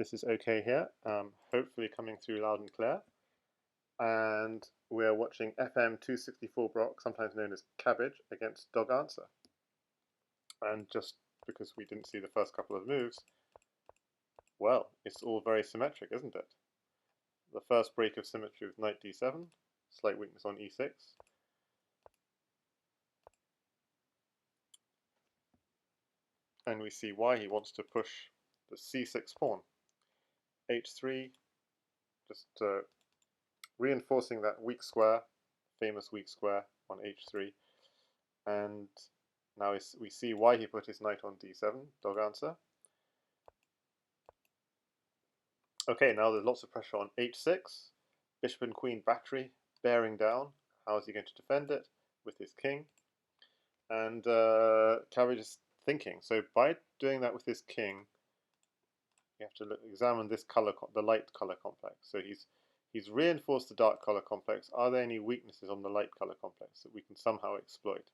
this is okay here, hopefully coming through loud and clear. And we're watching FM264brocc, sometimes known as Cabbage, against doganswer. And just because we didn't see the first couple of moves, well, it's all very symmetric, isn't it? The first break of symmetry with knight d7, slight weakness on e6. And we see why he wants to push the c6 pawn. h3, just reinforcing that weak square, famous weak square on h3. And now we see why he put his knight on d7, doganswer. Okay, now there's lots of pressure on h6, bishop and queen battery, bearing down. How is he going to defend it? With his king. And Cabbage is thinking, so by doing that with his king, you have to examine this color, the light color complex. So he's reinforced the dark color complex. Are there any weaknesses on the light color complex that we can somehow exploit?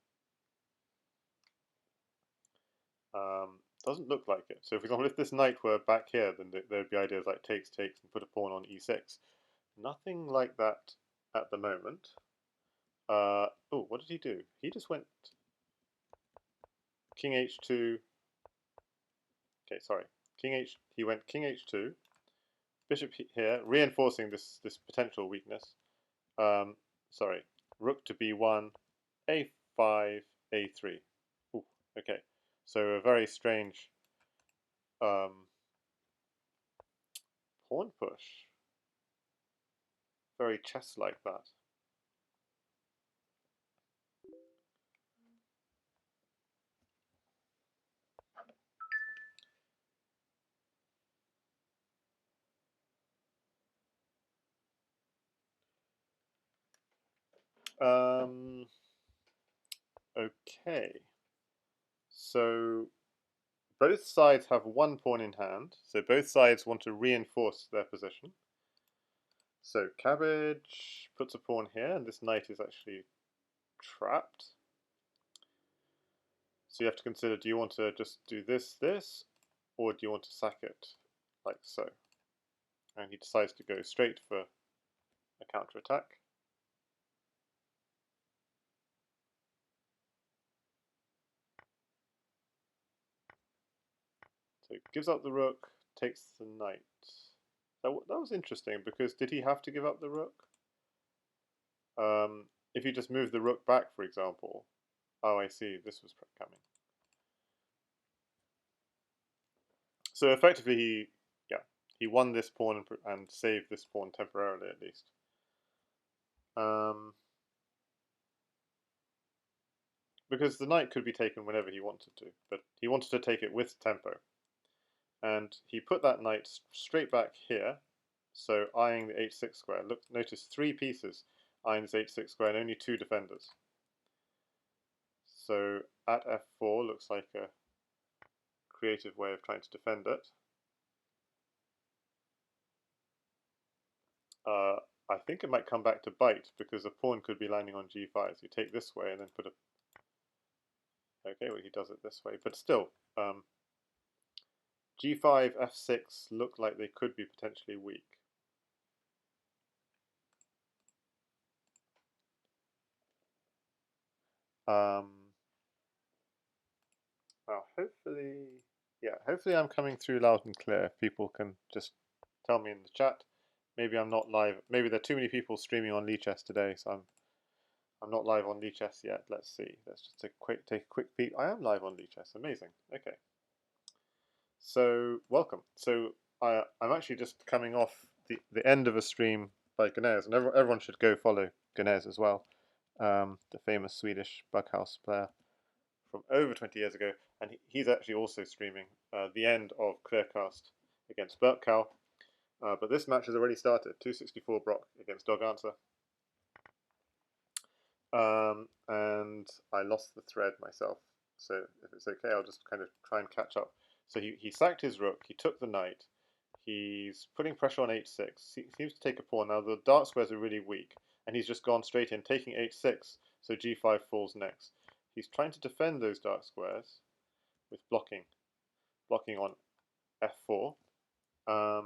Doesn't look like it. So for example, if this knight were back here, then there'd be ideas like takes, takes, and put a pawn on e6. Nothing like that at the moment. Oh, what did he do? He just went king h2. Okay, sorry. He went king h2, bishop here, reinforcing this potential weakness. Sorry, rook to b1, a5, a3. Ooh, okay. So a very strange pawn push. Very chess-like that. Okay. So both sides have one pawn in hand, so both sides want to reinforce their position. So Cabbage puts a pawn here, and this knight is actually trapped. So you have to consider, do you want to just do this, or do you want to sack it like so? And he decides to go straight for a counter-attack. So he gives up the rook, takes the knight. That was interesting, because did he have to give up the rook? If you just move the rook back, for example. Oh, I see, this was coming. So effectively, he won this pawn and saved this pawn temporarily, at least. Because the knight could be taken whenever he wanted to, but he wanted to take it with tempo. And he put that knight straight back here, so eyeing the h6 square. Look, notice 3 pieces eyeing this h6 square and only 2 defenders. So at f4 looks like a creative way of trying to defend it. I think it might come back to bite, because a pawn could be landing on g5. So you take this way and then put a... Okay, well he does it this way, but still, g5, f6 look like they could be potentially weak. Well, hopefully I'm coming through loud and clear. People can just tell me in the chat. Maybe I'm not live. Maybe there are too many people streaming on Lichess today, so I'm not live on Lichess yet. Let's see. Let's just take a quick peek. I am live on Lichess. Amazing. Okay. So welcome. So I'm actually just coming off the end of a stream by Ganesh, and everyone should go follow Ganesh as well, the famous Swedish bughouse player from over 20 years ago, and he's actually also streaming the end of Clearcast against Berkow. But this match has already started. 264brocc against doganswer. And I lost the thread myself, so if it's okay, I'll just kind of try and catch up. So he sacked his rook, he took the knight, he's putting pressure on h6, he seems to take a pawn. Now the dark squares are really weak, and he's just gone straight in, taking h6, so g5 falls next. He's trying to defend those dark squares with blocking on f4. So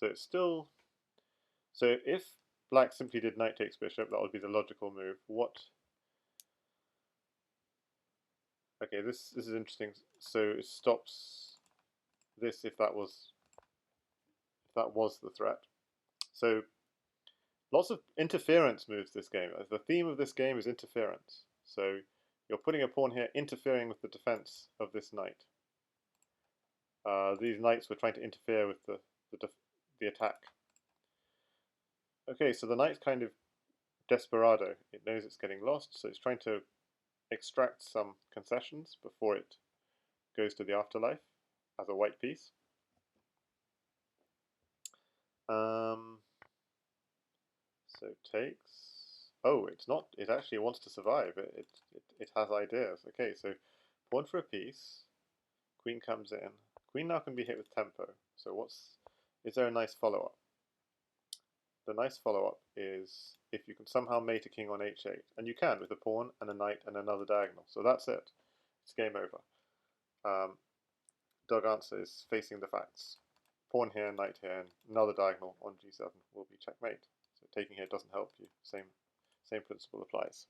it's still, so if black simply did knight takes bishop, that would be the logical move. What? Okay, this is interesting. So it stops this if that was the threat. So lots of interference moves this game. The theme of this game is interference. So you're putting a pawn here, interfering with the defense of this knight. These knights were trying to interfere with the attack. Okay, so the knight's kind of desperado. It knows it's getting lost, so it's trying to extract some concessions before it goes to the afterlife as a white piece. So takes. Oh, it's not. It actually wants to survive. It has ideas. Okay, so pawn for a piece. Queen comes in. Queen now can be hit with tempo. So is there a nice follow-up? The nice follow-up is if you can somehow mate a king on h8, and you can with a pawn and a knight and another diagonal. So that's it. It's game over. Doganswer is facing the facts. Pawn here, knight here, and another diagonal on g7 will be checkmate. So taking here doesn't help you. Same principle applies.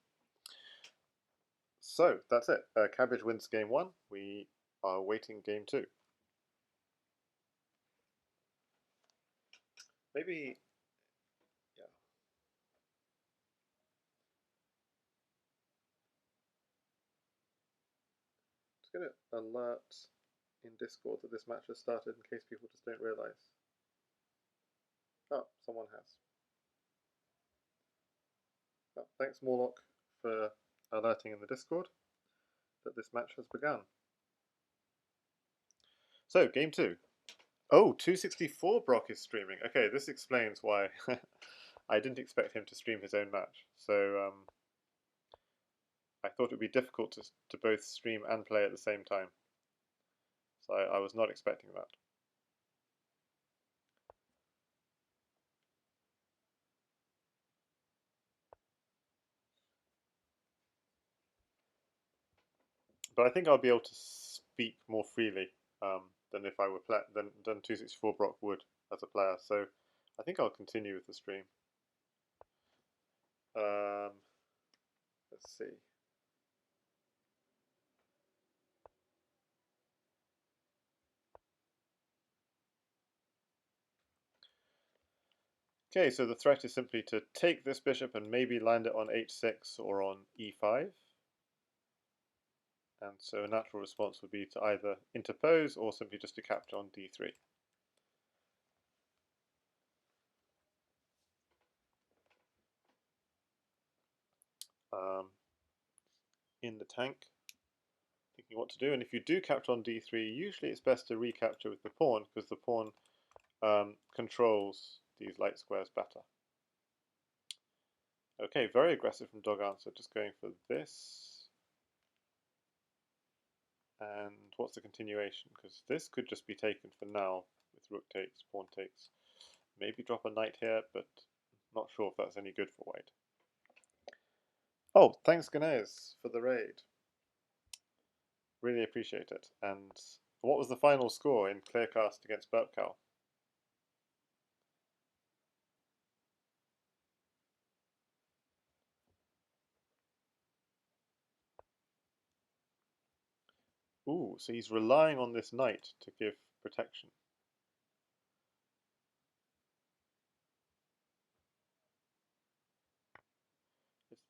So that's it. Cabbage wins game 1. We are waiting game 2. Maybe, yeah. Just going to alert in Discord that this match has started in case people just don't realise. Oh, someone has. Oh, thanks Morlock for alerting in the Discord that this match has begun. So, game 2. Oh, 264brocc is streaming. Okay, this explains why I didn't expect him to stream his own match. So, I thought it would be difficult to both stream and play at the same time. So I was not expecting that. But I think I'll be able to speak more freely than if I were than 264brocc would as a player. So I think I'll continue with the stream. Let's see. Okay, so the threat is simply to take this bishop and maybe land it on h6 or on e5. And so a natural response would be to either interpose or simply just to capture on d3. In the tank, thinking what to do, and if you do capture on d3, usually it's best to recapture with the pawn, because the pawn controls these light squares better. Okay, very aggressive from Doganswer, just going for this. And what's the continuation? Because this could just be taken for now with rook takes, pawn takes. Maybe drop a knight here, but not sure if that's any good for white. Oh, thanks Ganez for the raid. Really appreciate it. And what was the final score in Clearcast against Burpcow? Ooh, so he's relying on this knight to give protection.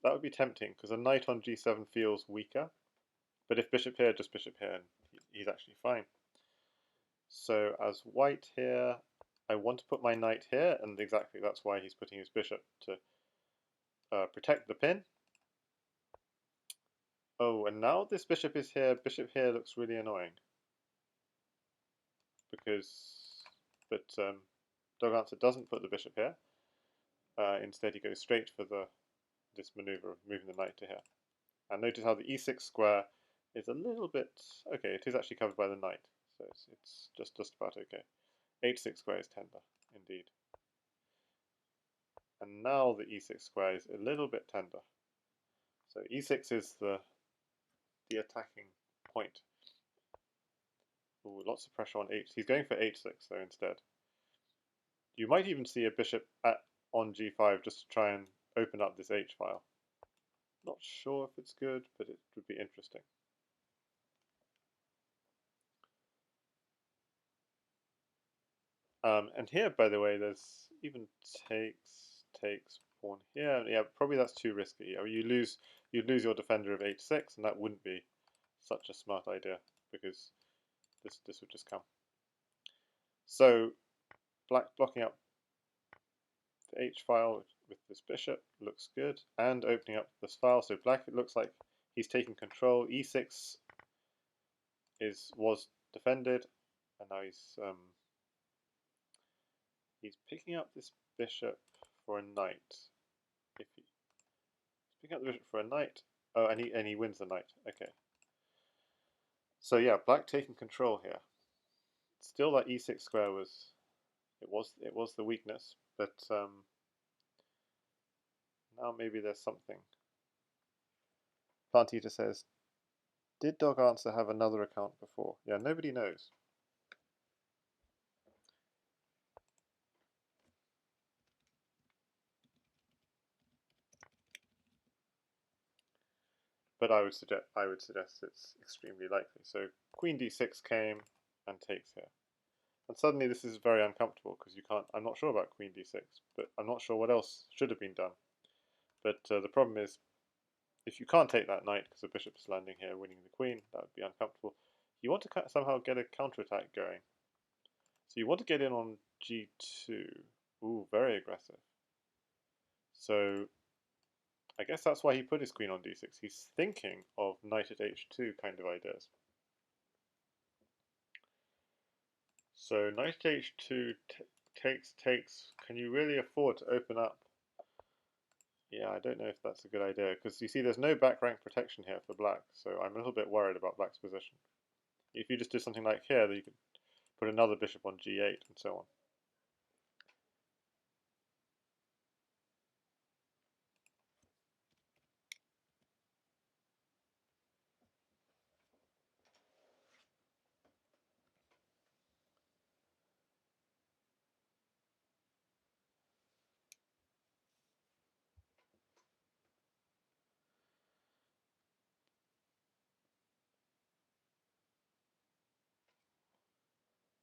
That would be tempting, because a knight on g7 feels weaker. But if bishop here, just bishop here, and he's actually fine. So as white here, I want to put my knight here, and exactly that's why he's putting his bishop to protect the pin. Oh, and now this bishop here looks really annoying. But Doganswer doesn't put the bishop here. Instead he goes straight for this maneuver of moving the knight to here. And notice how the e6 square is a little bit... Okay, it is actually covered by the knight, so it's just about okay. h6 square is tender, indeed. And now the e6 square is a little bit tender. So e6 is the attacking point. Ooh, lots of pressure on h. He's going for h6 though instead. You might even see a bishop on g5 just to try and open up this h file. Not sure if it's good, but it would be interesting. And here, by the way, there's even takes pawn here. Yeah, probably that's too risky. I mean, you'd lose your defender of h6, and that wouldn't be such a smart idea because this would just come. So black blocking up the h file with this bishop looks good, and opening up this file. So black, it looks like he's taking control. e6 was defended, and now he's picking up this bishop for a knight. If he's picking up the bishop for a knight, oh, and he wins the knight. Okay. So yeah, black taking control here. Still, that e6 square was the weakness, but now maybe there's something. Plantita says, did Dog Answer have another account before? Yeah, nobody knows. But I would suggest it's extremely likely. So Queen d6 came and takes here. And suddenly this is very uncomfortable because you can't. I'm not sure about Queen d6, but I'm not sure what else should have been done. But the problem is, if you can't take that knight because the bishop is landing here, winning the queen, that would be uncomfortable. You want to somehow get a counterattack going. So you want to get in on g2. Ooh, very aggressive. So I guess that's why he put his queen on d6. He's thinking of knight at h2 kind of ideas. So knight at h2 takes. Can you really afford to open up? Yeah, I don't know if that's a good idea, because you see there's no back rank protection here for black, so I'm a little bit worried about black's position. If you just do something like here, then you could put another bishop on g8 and so on.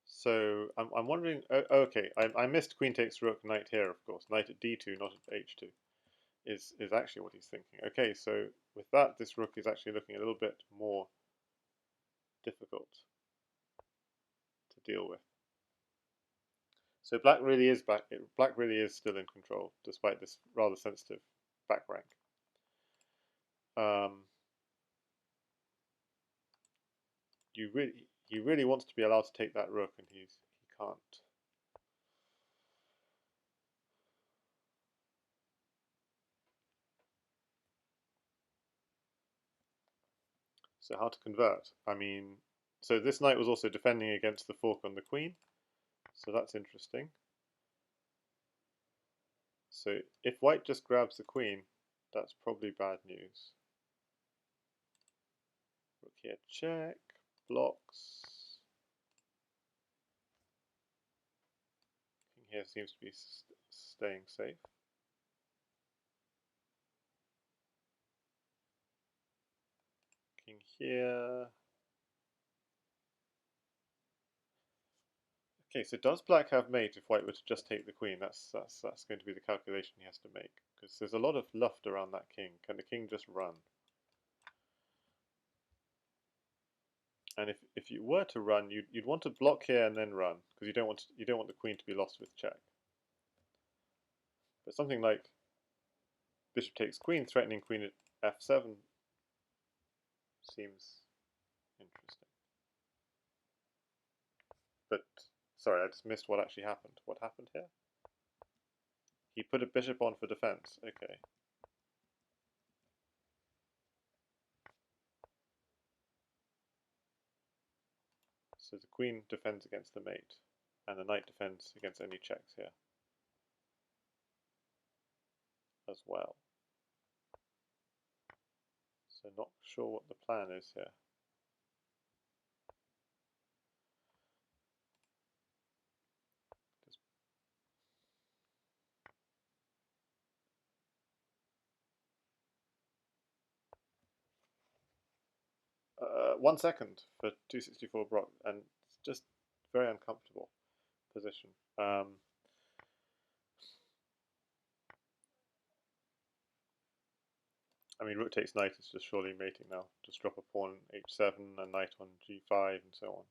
So I'm wondering. Oh, okay, I missed queen takes rook, knight here, of course. Knight at d2, not at h2, is actually what he's thinking. Okay, so with that, this rook is actually looking a little bit more difficult to deal with. So black really is back. Black really is still in control, despite this rather sensitive back rank. He really wants to be allowed to take that rook, and he can't. So how to convert? I mean, so this knight was also defending against the fork on the queen, so that's interesting. So if white just grabs the queen, that's probably bad news. Rook here, check, blocks. King here seems to be staying safe. King here. Okay, so does black have mate if white were to just take the queen? That's going to be the calculation he has to make, because there's a lot of luft around that king. Can the king just run? And if you were to run, you'd want to block here and then run, because you don't want the queen to be lost with check. But something like bishop takes queen, threatening queen at f7 seems interesting. But sorry, I just missed what actually happened. What happened here? He put a bishop on for defense. Okay. So the queen defends against the mate, and the knight defends against any checks here as well. So not sure what the plan is here. 1 second for 264brocc, and it's just very uncomfortable position. I mean, rook takes knight is just surely mating now. Just drop a pawn h7 and knight on g5 and so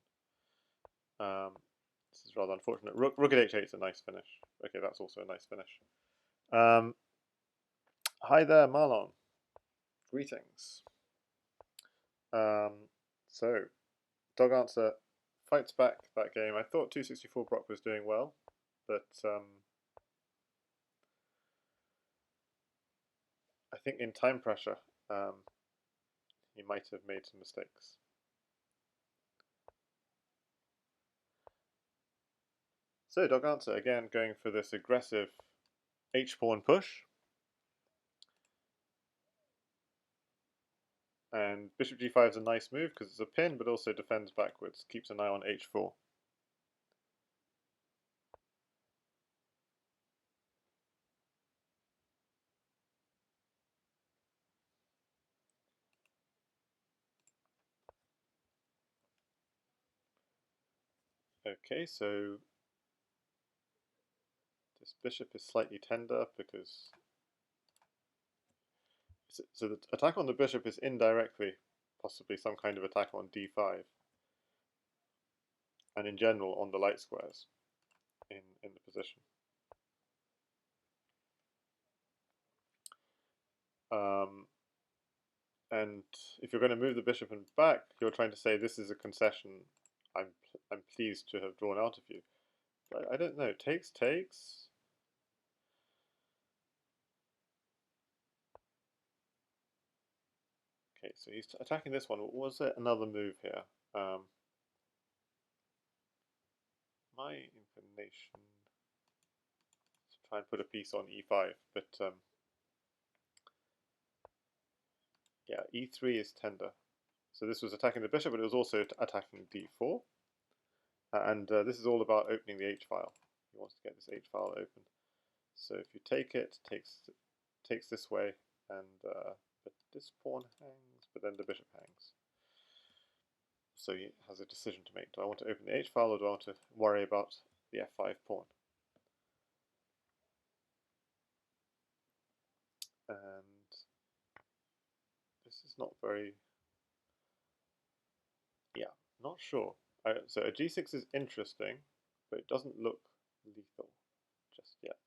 on. This is rather unfortunate. Rook at h8 is a nice finish. Okay, that's also a nice finish. Hi there, Marlon. Greetings. So, Dog Answer fights back that game. I thought 264brocc was doing well, but I think in time pressure, he might have made some mistakes. So Dog Answer again going for this aggressive h-pawn push. And bishop g5 is a nice move because it's a pin, but also defends backwards, keeps an eye on h4. Okay, so this bishop is slightly tender because so the attack on the bishop is indirectly possibly some kind of attack on d5, and in general on the light squares in the position. And if you're going to move the bishop and back, you're trying to say this is a concession I'm pleased to have drawn out of you. But I don't know. Takes. Okay, so he's attacking this one. Was there another move here? My inclination to try and put a piece on e5, but yeah, e3 is tender. So this was attacking the bishop, but it was also attacking d4. And this is all about opening the h-file. He wants to get this h-file open. So if you take it, takes this way, and but this pawn hangs, but then the bishop hangs. So he has a decision to make. Do I want to open the h-file, or do I want to worry about the f5 pawn? And this is not very... yeah, not sure. So a g6 is interesting, but it doesn't look lethal just yet.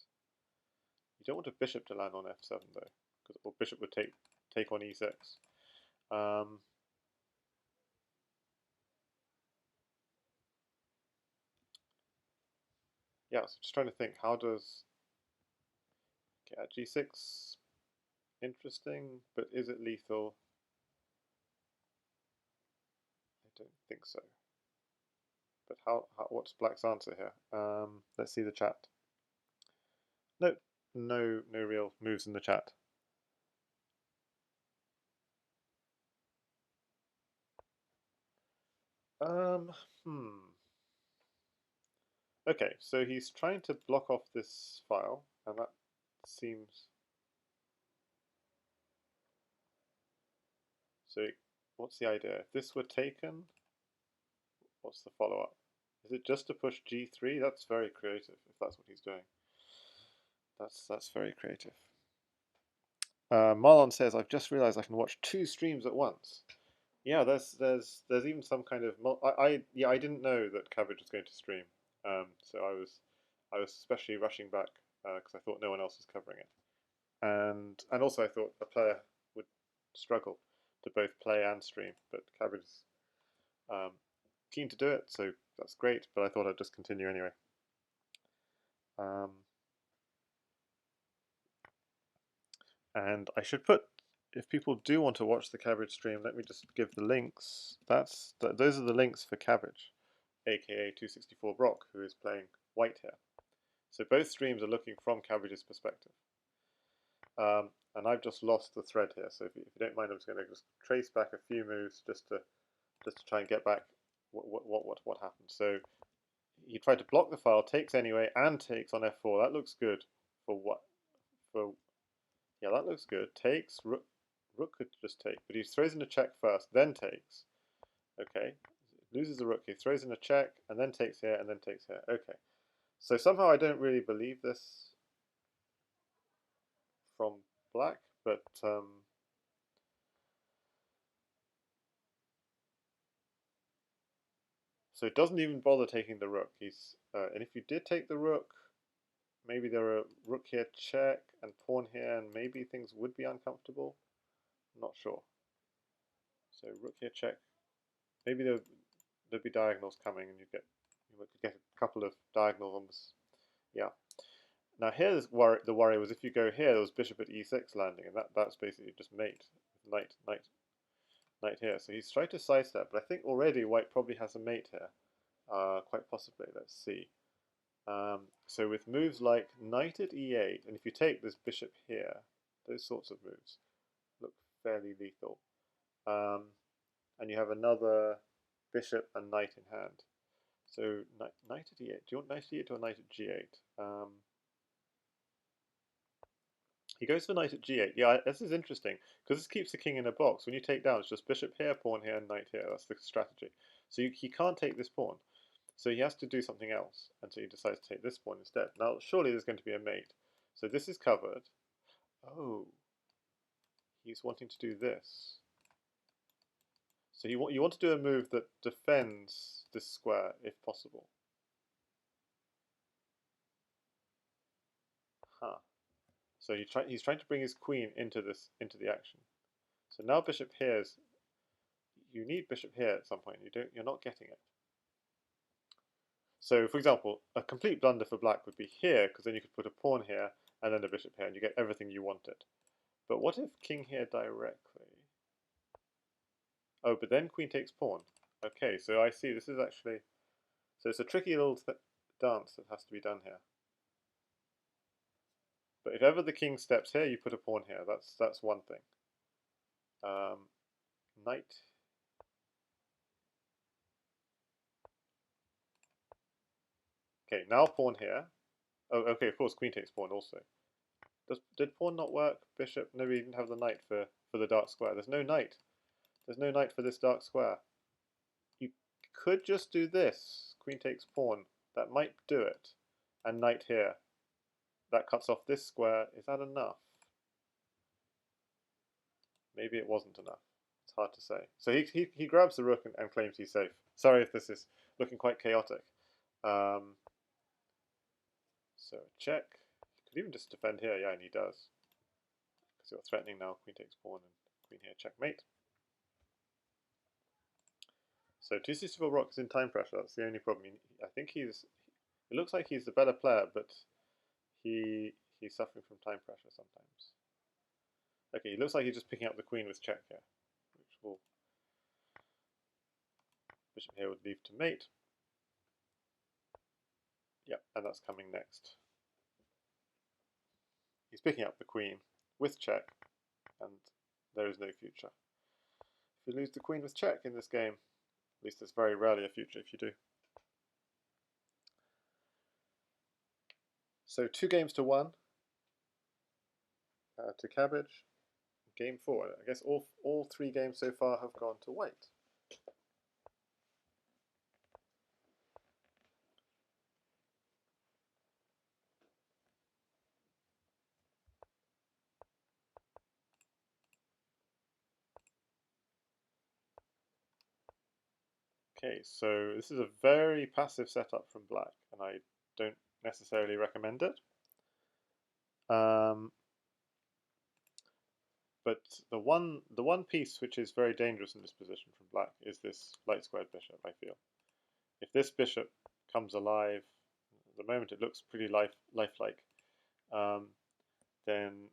You don't want a bishop to land on f7 though, because or bishop would take on e6. Yeah, so just trying to think, how does... okay, at g6, interesting, but is it lethal? I don't think so. But what's Black's answer here? Let's see the chat. Nope, no real moves in the chat. Okay, so he's trying to block off this file, and that seems... so what's the idea? If this were taken, what's the follow-up? Is it just to push g3? That's very creative, if that's what he's doing. That's very creative. Marlon says, I've just realized I can watch 2 streams at once. Yeah, there's even some kind of... I didn't know that Cabbage was going to stream. So I was especially rushing back because I thought no one else was covering it. And also I thought a player would struggle to both play and stream, but Cabbage is keen to do it, so that's great, but I thought I'd just continue anyway. And I should put, if people do want to watch the Cabbage stream, let me just give the links. Those are the links for Cabbage, aka 264brocc, who is playing white here. So both streams are looking from Cabbage's perspective. And I've just lost the thread here, so if you don't mind, I'm just going to just trace back a few moves just to try and get back what happened. So he tried to block the file, takes anyway, and takes on f4. That looks good for what? Yeah, that looks good. Takes, rook could just take, but he throws in a check first, then takes. Okay, loses the rook, he throws in a check, and then takes here, and then takes here. Okay, so somehow I don't really believe this from black, but so it doesn't even bother taking the rook. And if you did take the rook, maybe there are rook here check and pawn here, and maybe things would be uncomfortable. I'm not sure. So rook here check. Maybe there'd be diagonals coming, and you could get a couple of diagonals on this. Yeah. Now here's the worry was if you go here, there was bishop at e6 landing, and that's basically just mate, knight here. So he's trying to sidestep, but I think already white probably has a mate here, quite possibly. Let's see. So with moves like knight at e8, and if you take this bishop here, those sorts of moves look fairly lethal. And you have another bishop and knight in hand. So knight at e8. Do you want knight at e8 or knight at g8? He goes for knight at g8. Yeah, this is interesting because this keeps the king in a box. When you take down, it's just bishop here, pawn here, and knight here. That's the strategy. So he can't take this pawn. So he has to do something else, and so he decides to take this pawn instead. Now, surely there's going to be a mate. So this is covered. Oh, he's wanting to do this. So you want to do a move that defends this square if possible. Huh. So he's trying to bring his queen into the action. So now bishop here is, you need bishop here at some point. You're not getting it. So for example, a complete blunder for black would be here, because then you could put a pawn here and then a bishop here, and you get everything you wanted. But what if king here directly? Oh, but then queen takes pawn. Okay, so I see this is actually, so it's a tricky little dance that has to be done here. But if ever the king steps here, you put a pawn here. That's one thing. Knight. Okay, now pawn here. Oh, okay, of course, queen takes pawn also. Did pawn not work? Bishop? No, we didn't have the knight for the dark square. There's no knight. There's no knight for this dark square. You could just do this. Queen takes pawn. That might do it. And knight here. That cuts off this square. Is that enough? Maybe it wasn't enough. It's hard to say. So he grabs the rook and claims he's safe. Sorry if this is looking quite chaotic. So check. He could even just defend here. Yeah, and he does. Because you're threatening now. Queen takes pawn and queen here. Checkmate. So 264brocc is in time pressure. That's the only problem. I think it looks like he's the better player, but he's suffering from time pressure sometimes. Okay, he looks like he's just picking up the queen with check here, which will, bishop here would leave to mate. Yep, and that's coming next. He's picking up the queen with check, and there is no future. If you lose the queen with check in this game, at least there's very rarely a future if you do. So 2-1 to Cabbage. Game 4. I guess all 3 games so far have gone to white. Okay, so this is a very passive setup from black, and I don't necessarily recommend it. But the one piece which is very dangerous in this position from black is this light squared bishop, I feel. If this bishop comes alive, at the moment it looks pretty lifelike, then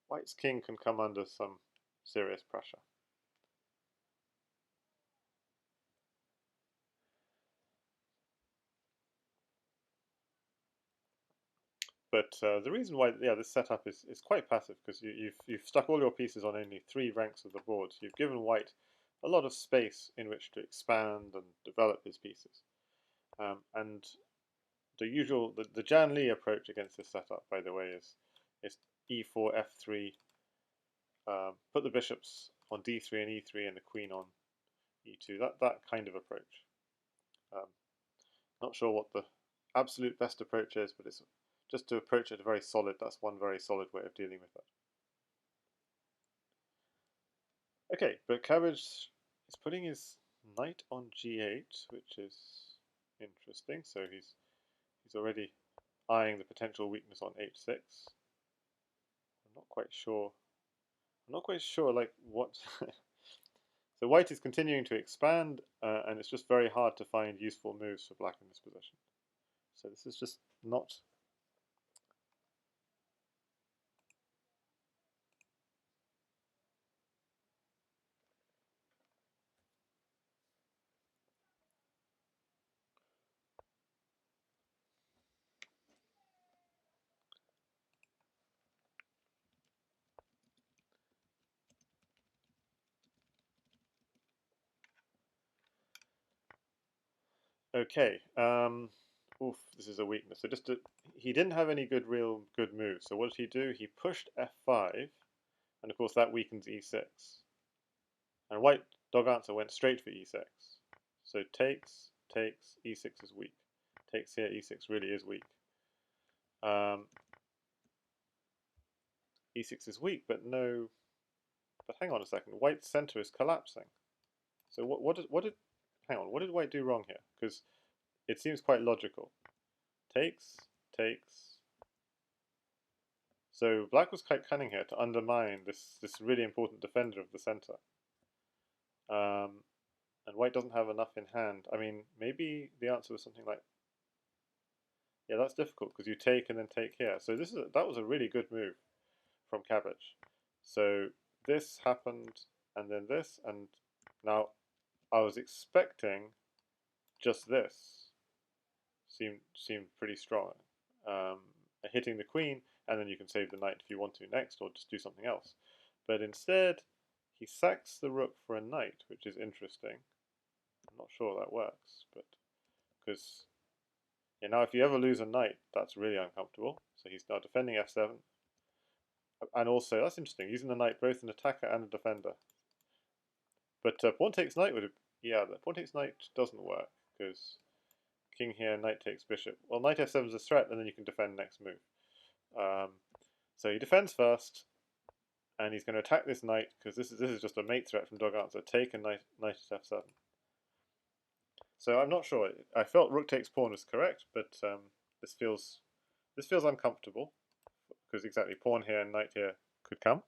white's king can come under some serious pressure. But the reason why, this setup is quite passive, because you've stuck all your pieces on only 3 ranks of the board. So you've given white a lot of space in which to expand and develop his pieces. And the JannLee approach against this setup, by the way, is e4, f3, put the bishops on d3 and e3, and the queen on e2. That kind of approach. Not sure what the absolute best approach is, but it's just to approach it very solid. That's one very solid way of dealing with it. Okay, but Cabbage is putting his knight on g8, which is interesting. So he's already eyeing the potential weakness on h6. I'm not quite sure. I'm not quite sure, like what. So white is continuing to expand, and it's just very hard to find useful moves for black in this position. So this is just not. Okay. Oof, this is a weakness. So he didn't have any real good moves. So what did he do? He pushed f5, and of course that weakens e6. And white dog answer went straight for e6. So takes, e6 is weak. Takes here, e6 really is weak. E6 is weak, but no. But hang on a second. White's center is collapsing. So what did hang on? What did white do wrong here? Because it seems quite logical. Takes. So black was quite cunning here to undermine this really important defender of the center. And white doesn't have enough in hand. I mean, maybe the answer was something like, yeah, that's difficult because you take and then take here. So that was a really good move from Cabbage. So this happened, and then this, and now I was expecting just this. Seemed pretty strong. Hitting the queen, and then you can save the knight if you want to next, or just do something else. But instead, he sacks the rook for a knight, which is interesting. I'm not sure that works, but because now if you ever lose a knight, that's really uncomfortable. So he's now defending f7, and also that's interesting, using the knight both an attacker and a defender. But pawn takes knight the pawn takes knight doesn't work because king here, knight takes bishop. Well, knight f7 is a threat, and then you can defend next move. So he defends first, and he's going to attack this knight because this is just a mate threat from dog answer. Take and knight at f7. So I'm not sure. I felt rook takes pawn was correct, but this feels uncomfortable because exactly pawn here and knight here could come.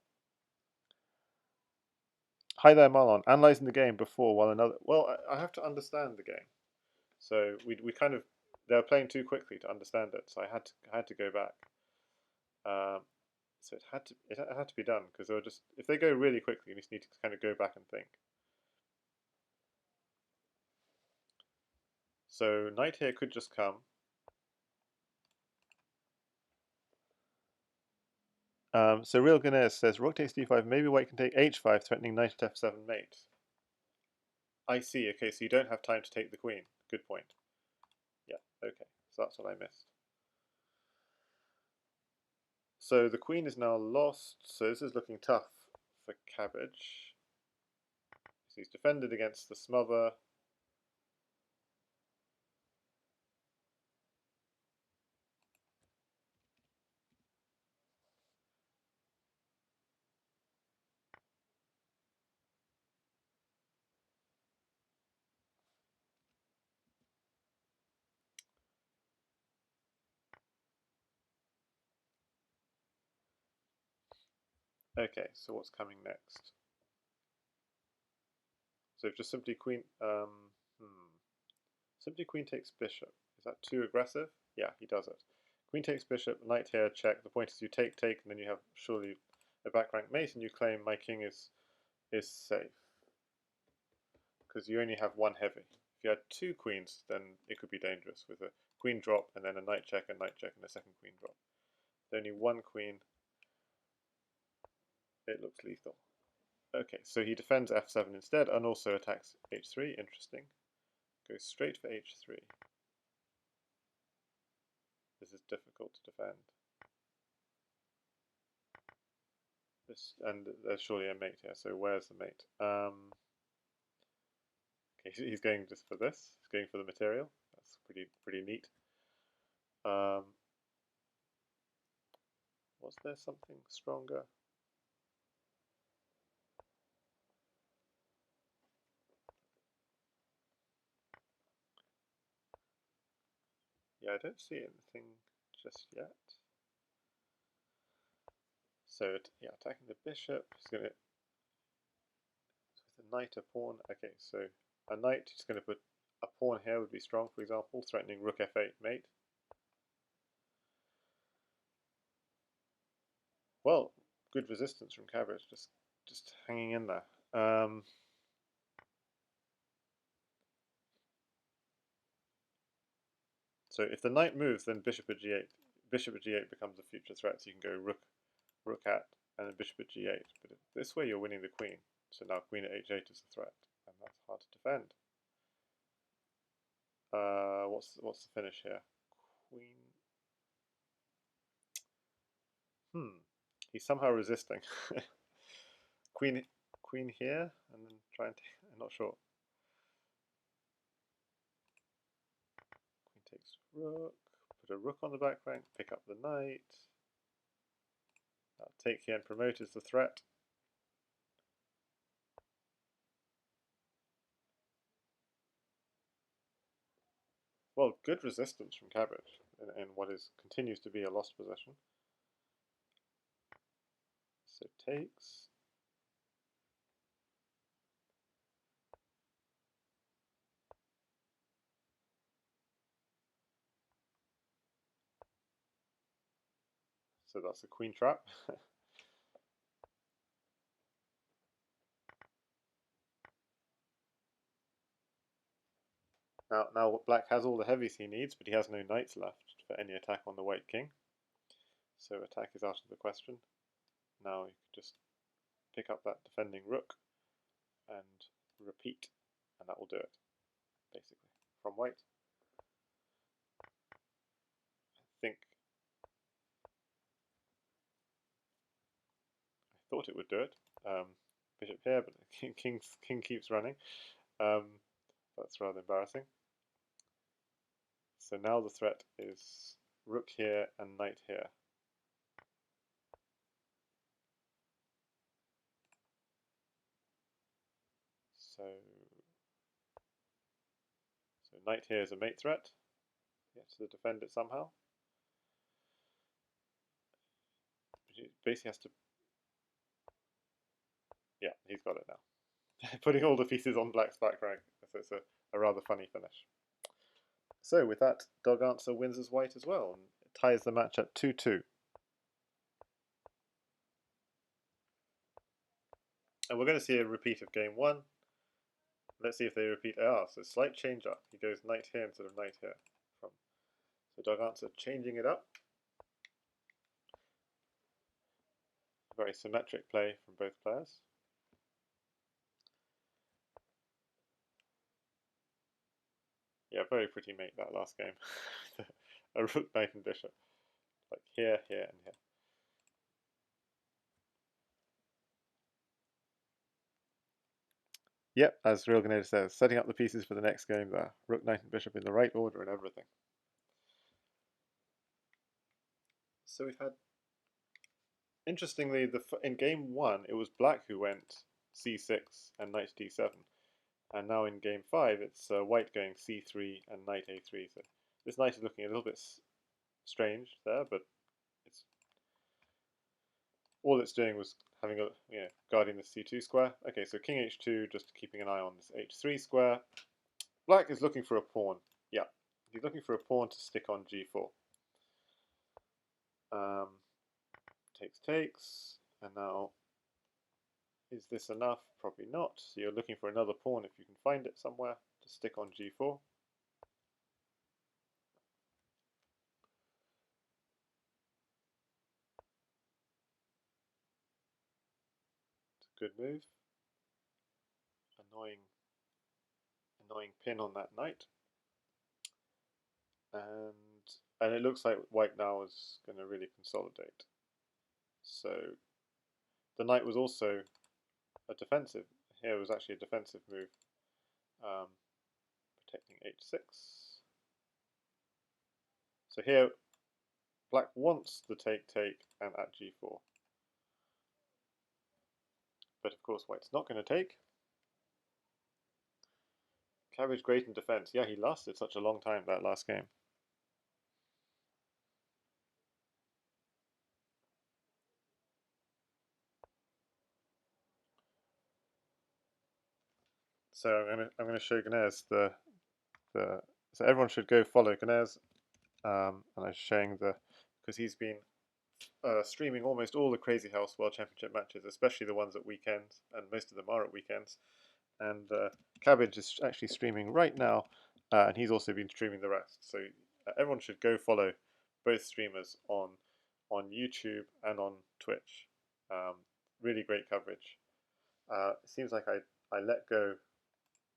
Hi there, Marlon. Analyzing the game before while another. Well, I have to understand the game. So we kind of they were playing too quickly to understand it. So I had to go back. So it had to be done because they were just if they go really quickly, you just need to kind of go back and think. So knight here could just come. So Real Ganesh says rook takes d5. Maybe white can take h5, threatening knight at f7 mate. I see. Okay, so you don't have time to take the queen. Good point. Yeah. Okay. So that's what I missed. So the queen is now lost. So this is looking tough for Cabbage. So he's defended against the smother. Okay, so what's coming next? So just simply queen. Simply queen takes bishop. Is that too aggressive? Yeah, he does it. Queen takes bishop, knight here, check. The point is you take, and then you have surely a back rank mate, and you claim my king is safe. Because you only have one heavy. If you had two queens, then it could be dangerous with a queen drop and then a knight check, and a second queen drop. With only one queen, it looks lethal. Okay, so he defends f7 instead and also attacks h3. Interesting. Goes straight for h3. This is difficult to defend. And there's surely a mate here, so where's the mate? Okay, he's going just for this. He's going for the material. That's pretty neat. Was there something stronger? Yeah, I don't see anything just yet. So yeah, attacking the bishop. He's going to with a knight, a pawn. Okay, so a knight. He's going to put a pawn here would be strong, for example, threatening rook f8 mate. Well, good resistance from Cabbage, just hanging in there. So if the knight moves, then bishop at g8. Bishop at g8 becomes a future threat, so you can go rook at, and then bishop at g8. But this way you're winning the queen. So now queen at h8 is a threat, and that's hard to defend. What's the finish here? Queen. He's somehow resisting. queen here, and then try and I'm not sure. Queen takes rook. Put a rook on the back rank. Pick up the knight. Now take here and promote is the threat. Well, good resistance from Cabbage in what continues to be a lost possession. So takes. So that's a queen trap. Now black has all the heavies he needs, but he has no knights left for any attack on the white king. So attack is out of the question. Now you can just pick up that defending rook and repeat, and that will do it, basically, from white. I thought it would do it. Bishop here, but the king keeps running. That's rather embarrassing. So now the threat is rook here and knight here. So knight here is a mate threat. He has to defend it somehow. He basically has to. Yeah, he's got it now. Putting all the pieces on black's back rank. So it's a rather funny finish. So with that, dog answer wins as white as well, and it ties the match at 2-2. And we're going to see a repeat of game 1. Let's see if they repeat. So slight change up. He goes knight here instead of knight here. So dog answer changing it up. Very symmetric play from both players. Yeah, very pretty mate that last game. A rook, knight, and bishop. Like here, here, and here. Yep, as Realganator says, setting up the pieces for the next game there. Rook, knight, and bishop in the right order and everything. So we've had, interestingly, in game 1, it was black who went c6 and knight d7. And now in game 5, it's white going c3 and knight a3. So this knight is looking a little bit strange there, but it's all it's doing was having a guarding the c2 square. Okay, so king h2, just keeping an eye on this h3 square. Black is looking for a pawn. Yeah, he's looking for a pawn to stick on g4. Takes, and now is this enough? Probably not. So you're looking for another pawn if you can find it somewhere to stick on g4. It's a good move. Annoying pin on that knight. And it looks like white now is going to really consolidate. So the knight was also a defensive. Here was actually a defensive move. protecting h6. So here, black wants the take and at g4. But of course, white's not going to take. Cabbage great in defense. Yeah, he lasted such a long time that last game. So I'm gonna show Ganesh so everyone should go follow Ganesh, and I'm showing because he's been streaming almost all the Crazyhouse World Championship matches, especially the ones at weekends, and most of them are at weekends. And Cabbage is actually streaming right now, and he's also been streaming the rest. So everyone should go follow both streamers on YouTube and on Twitch. Really great coverage. It seems like I let go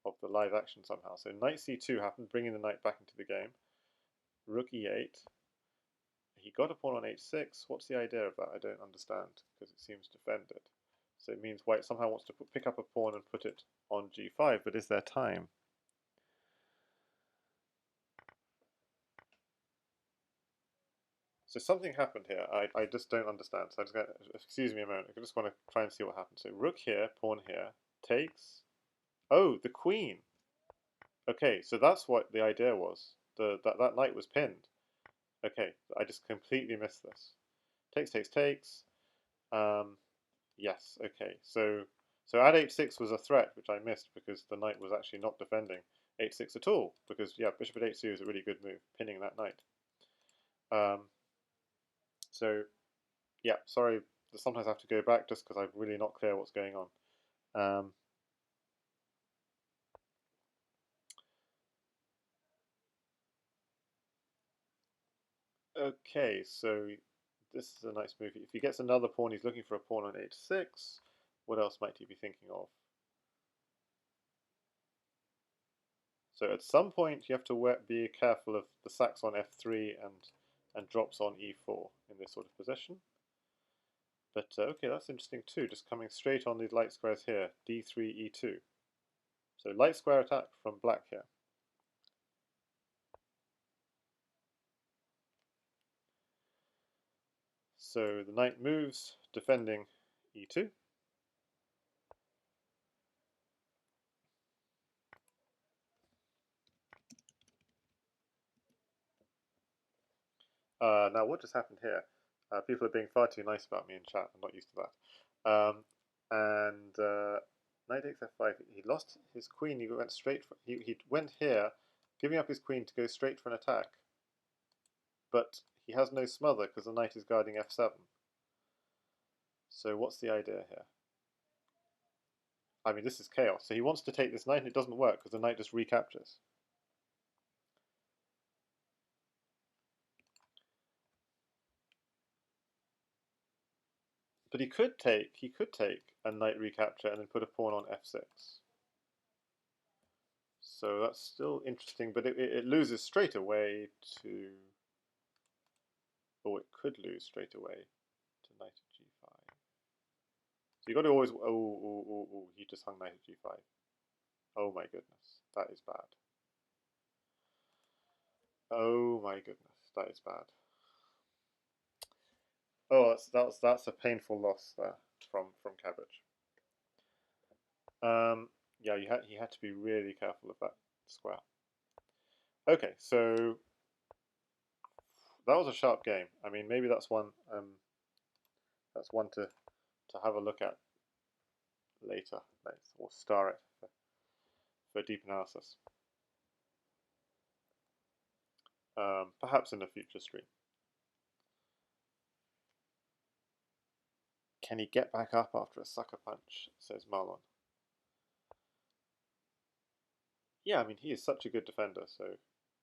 of the live action somehow. So knight c2 happened, bringing the knight back into the game. Rook e8. He got a pawn on h6. What's the idea of that? I don't understand, because it seems defended. So it means white somehow wants to pick up a pawn and put it on g5, but is there time? So something happened here. I just don't understand. So I'm just going to, excuse me a moment. I just want to try and see what happened. So rook here, pawn here, takes. Oh, the queen. Okay, so that's what the idea was. That knight was pinned. Okay, I just completely missed this. Takes. Yes, okay. So at h6 was a threat, which I missed because the knight was actually not defending h6 at all. Because, yeah, bishop at h2 is a really good move, pinning that knight. So, yeah, sorry, sometimes I have to go back just because I'm really not clear what's going on. Okay, so this is a nice move. If he gets another pawn, he's looking for a pawn on h6. What else might he be thinking of? So at some point you have to be careful of the sacks on f3 and drops on e4 in this sort of position. But okay, that's interesting too, just coming straight on these light squares here, d3, e2. So light square attack from black here. So the knight moves, defending e2. Now what just happened here? People are being far too nice about me in chat. I'm not used to that. Knight takes f5. He lost his queen. He went straight. He went here, giving up his queen to go straight for an attack. But he has no smother because the knight is guarding f7. So what's the idea here? I mean, this is chaos. So he wants to take this knight and it doesn't work because the knight just recaptures. But he could take a knight recapture and then put a pawn on f6. So that's still interesting, but it loses straight away to, or it could lose straight away to knight at g5. So you got to always, oh, he just hung knight at g5. Oh my goodness, that is bad. Oh my goodness, that is bad. Oh, that's a painful loss there from Cabbage. Yeah, he had to be really careful of that square. Okay, so that was a sharp game. I mean, maybe that's one to have a look at later. Or star it for deep analysis. Perhaps in a future stream. Can he get back up after a sucker punch? Says Marlon. Yeah, I mean he is such a good defender, so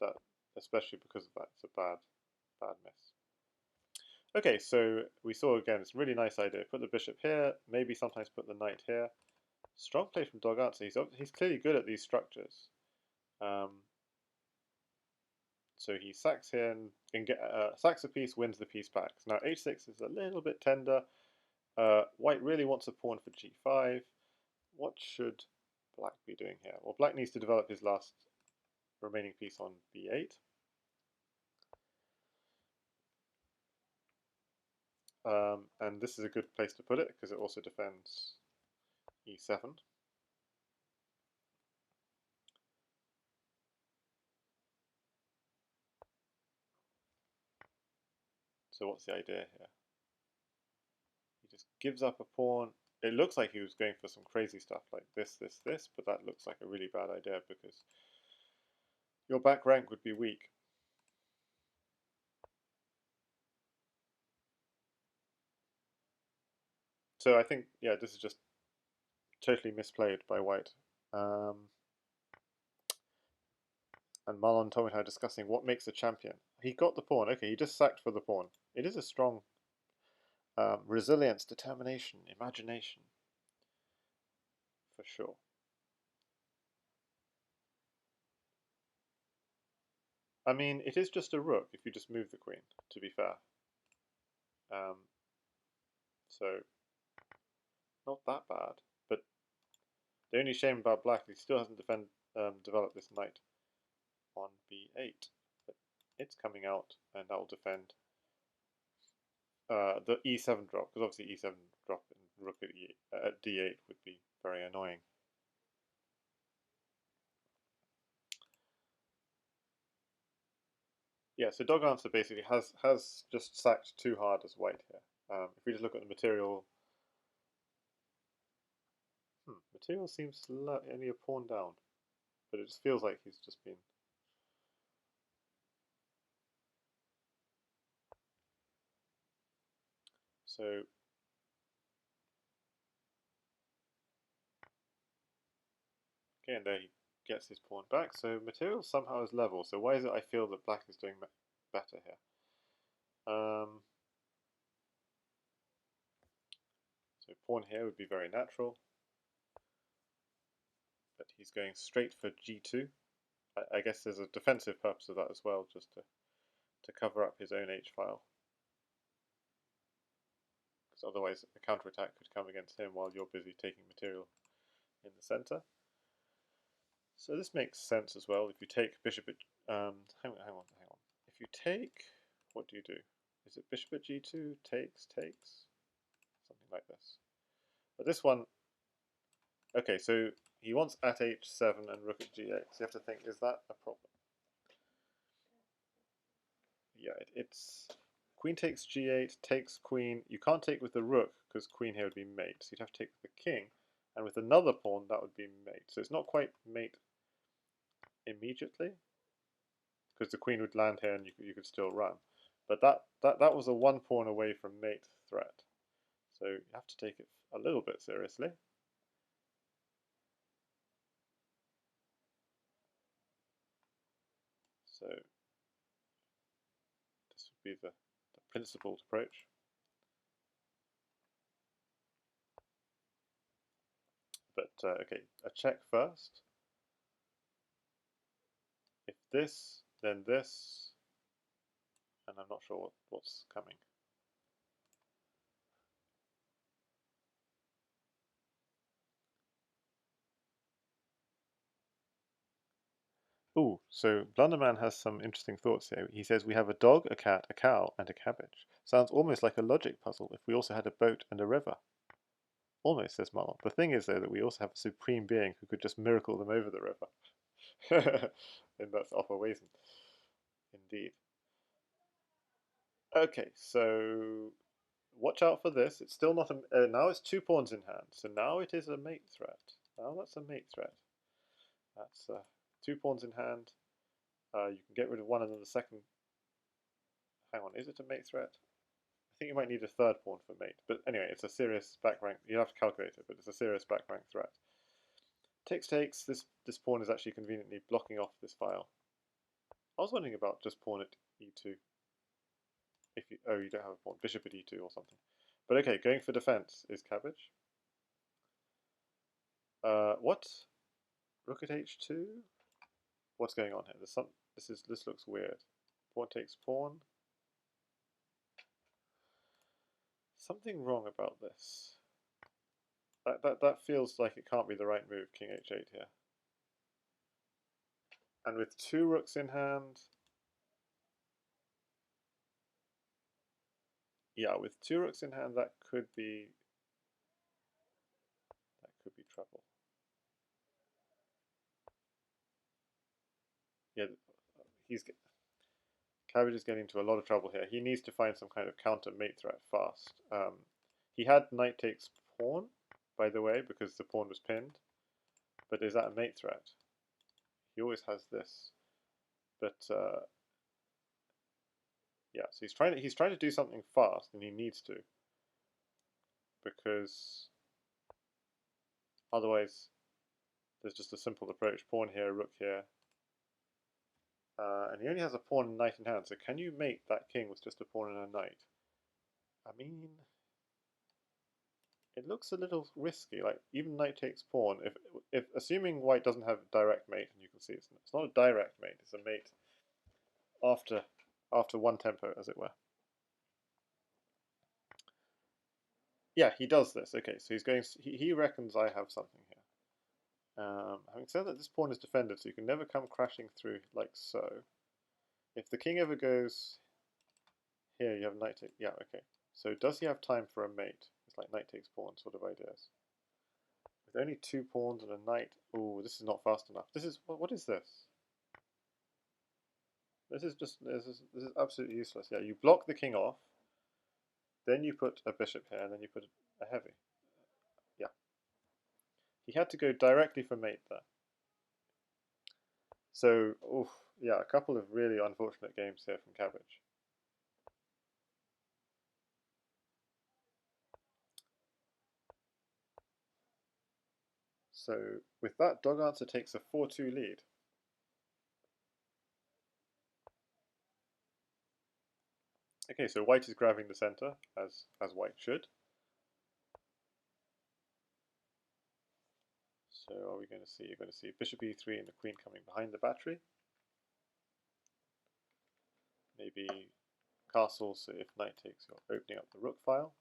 that especially because of that, it's a bad miss. Okay, so we saw again, it's a really nice idea. Put the bishop here, maybe sometimes put the knight here. Strong play from doganswer. He's clearly good at these structures. So he sacks here and can get sacks a piece, wins the piece back. So now h6 is a little bit tender. White really wants a pawn for g5. What should black be doing here? Well, black needs to develop his last remaining piece on b8. And this is a good place to put it because it also defends e7. So what's the idea here? He just gives up a pawn. It looks like he was going for some crazy stuff like this, but that looks like a really bad idea because your back rank would be weak. So I think, yeah, this is just totally misplayed by white. And Marlon and Tommy are discussing what makes a champion. He got the pawn. Okay, he just sacked for the pawn. It is a strong resilience, determination, imagination, for sure. I mean, it is just a rook if you just move the queen, to be fair. So, not that bad. But the only shame about black is he still hasn't developed this knight on b8. But it's coming out, and that will defend the e7 drop, because obviously e7 drop and rook at d8 would be very annoying. Yeah, so doganswer basically has just sacked too hard as white here. If we just look at the material, material seems only a pawn down, but it just feels like he's just been. So okay, and there he gets his pawn back. So material somehow is level. So why is it I feel that black is doing better here? So pawn here would be very natural, but he's going straight for g2. I guess there's a defensive purpose of that as well, just to cover up his own h-file. Because otherwise a counterattack could come against him while you're busy taking material in the center. So this makes sense as well. If you take bishop at hang on. If you take, what do you do? Is it bishop at g2, takes, something like this. But this one, okay, so he wants at h7 and rook at g8. So you have to think, is that a problem? Yeah, it's queen takes g8, takes queen. You can't take with the rook because queen here would be mate. So you'd have to take with the king, and with another pawn that would be mate. So it's not quite mate immediately because the queen would land here and you could still run. But that was a one pawn away from mate threat. So you have to take it a little bit seriously. So this would be the principled approach. But okay, a check first. If this, then this, and I'm not sure what's coming. Ooh, so Blunderman has some interesting thoughts here. He says we have a dog, a cat, a cow, and a cabbage. Sounds almost like a logic puzzle if we also had a boat and a river. Almost, says Marlon. The thing is, though, that we also have a supreme being who could just miracle them over the river. And that's Opperwesen. Indeed. Okay, so watch out for this. It's still not a... now it's 2 pawns in hand, so now it is a mate threat. Now that's a mate threat. That's 2 pawns in hand. You can get rid of one and then the second... Hang on, is it a mate threat? I think you might need a third pawn for mate. But anyway, it's a serious back rank. You have to calculate it, but it's a serious back rank threat. Takes. This pawn is actually conveniently blocking off this file. I was wondering about just pawn at e2. If you you don't have a pawn, bishop at e2 or something. But okay, going for defense is cabbage. What? Rook at h2. What's going on here? This looks weird. Pawn takes pawn. Something wrong about this. That feels like it can't be the right move, king h8 here. And with two rooks in hand, yeah, with two rooks in hand, that could be trouble. Yeah, Cabbage is getting into a lot of trouble here. He needs to find some kind of counter mate threat fast. He had knight takes pawn, by the way, because the pawn was pinned. But is that a mate threat? He always has this. But yeah, so he's trying to do something fast, and he needs to, because otherwise there's just a simple approach: pawn here, rook here, and he only has a pawn and knight in hand. So can you mate that king with just a pawn and a knight? I mean, it looks a little risky. Like even knight takes pawn. If assuming white doesn't have direct mate, and you can see it's not a direct mate. It's a mate after one tempo, as it were. Yeah, he does this. Okay, so he's going. He reckons I have something here. Having said that, this pawn is defended, so you can never come crashing through like so. If the king ever goes here, you have knight take. Yeah, okay. So does he have time for a mate? It's like knight takes pawn sort of ideas. With only two pawns and a knight. Oh, this is not fast enough. This is what is this? This is absolutely useless. Yeah, you block the king off, then you put a bishop here, and then you put a heavy. Yeah, he had to go directly for mate there. So, oof, yeah, a couple of really unfortunate games here from Cabbage. So with that, doganswer takes a 4-2 lead. Okay, so white is grabbing the center, as white should. So are we going to see? You're going to see bishop e3 and the queen coming behind the battery. Maybe castle, so if knight takes, you're opening up the rook file.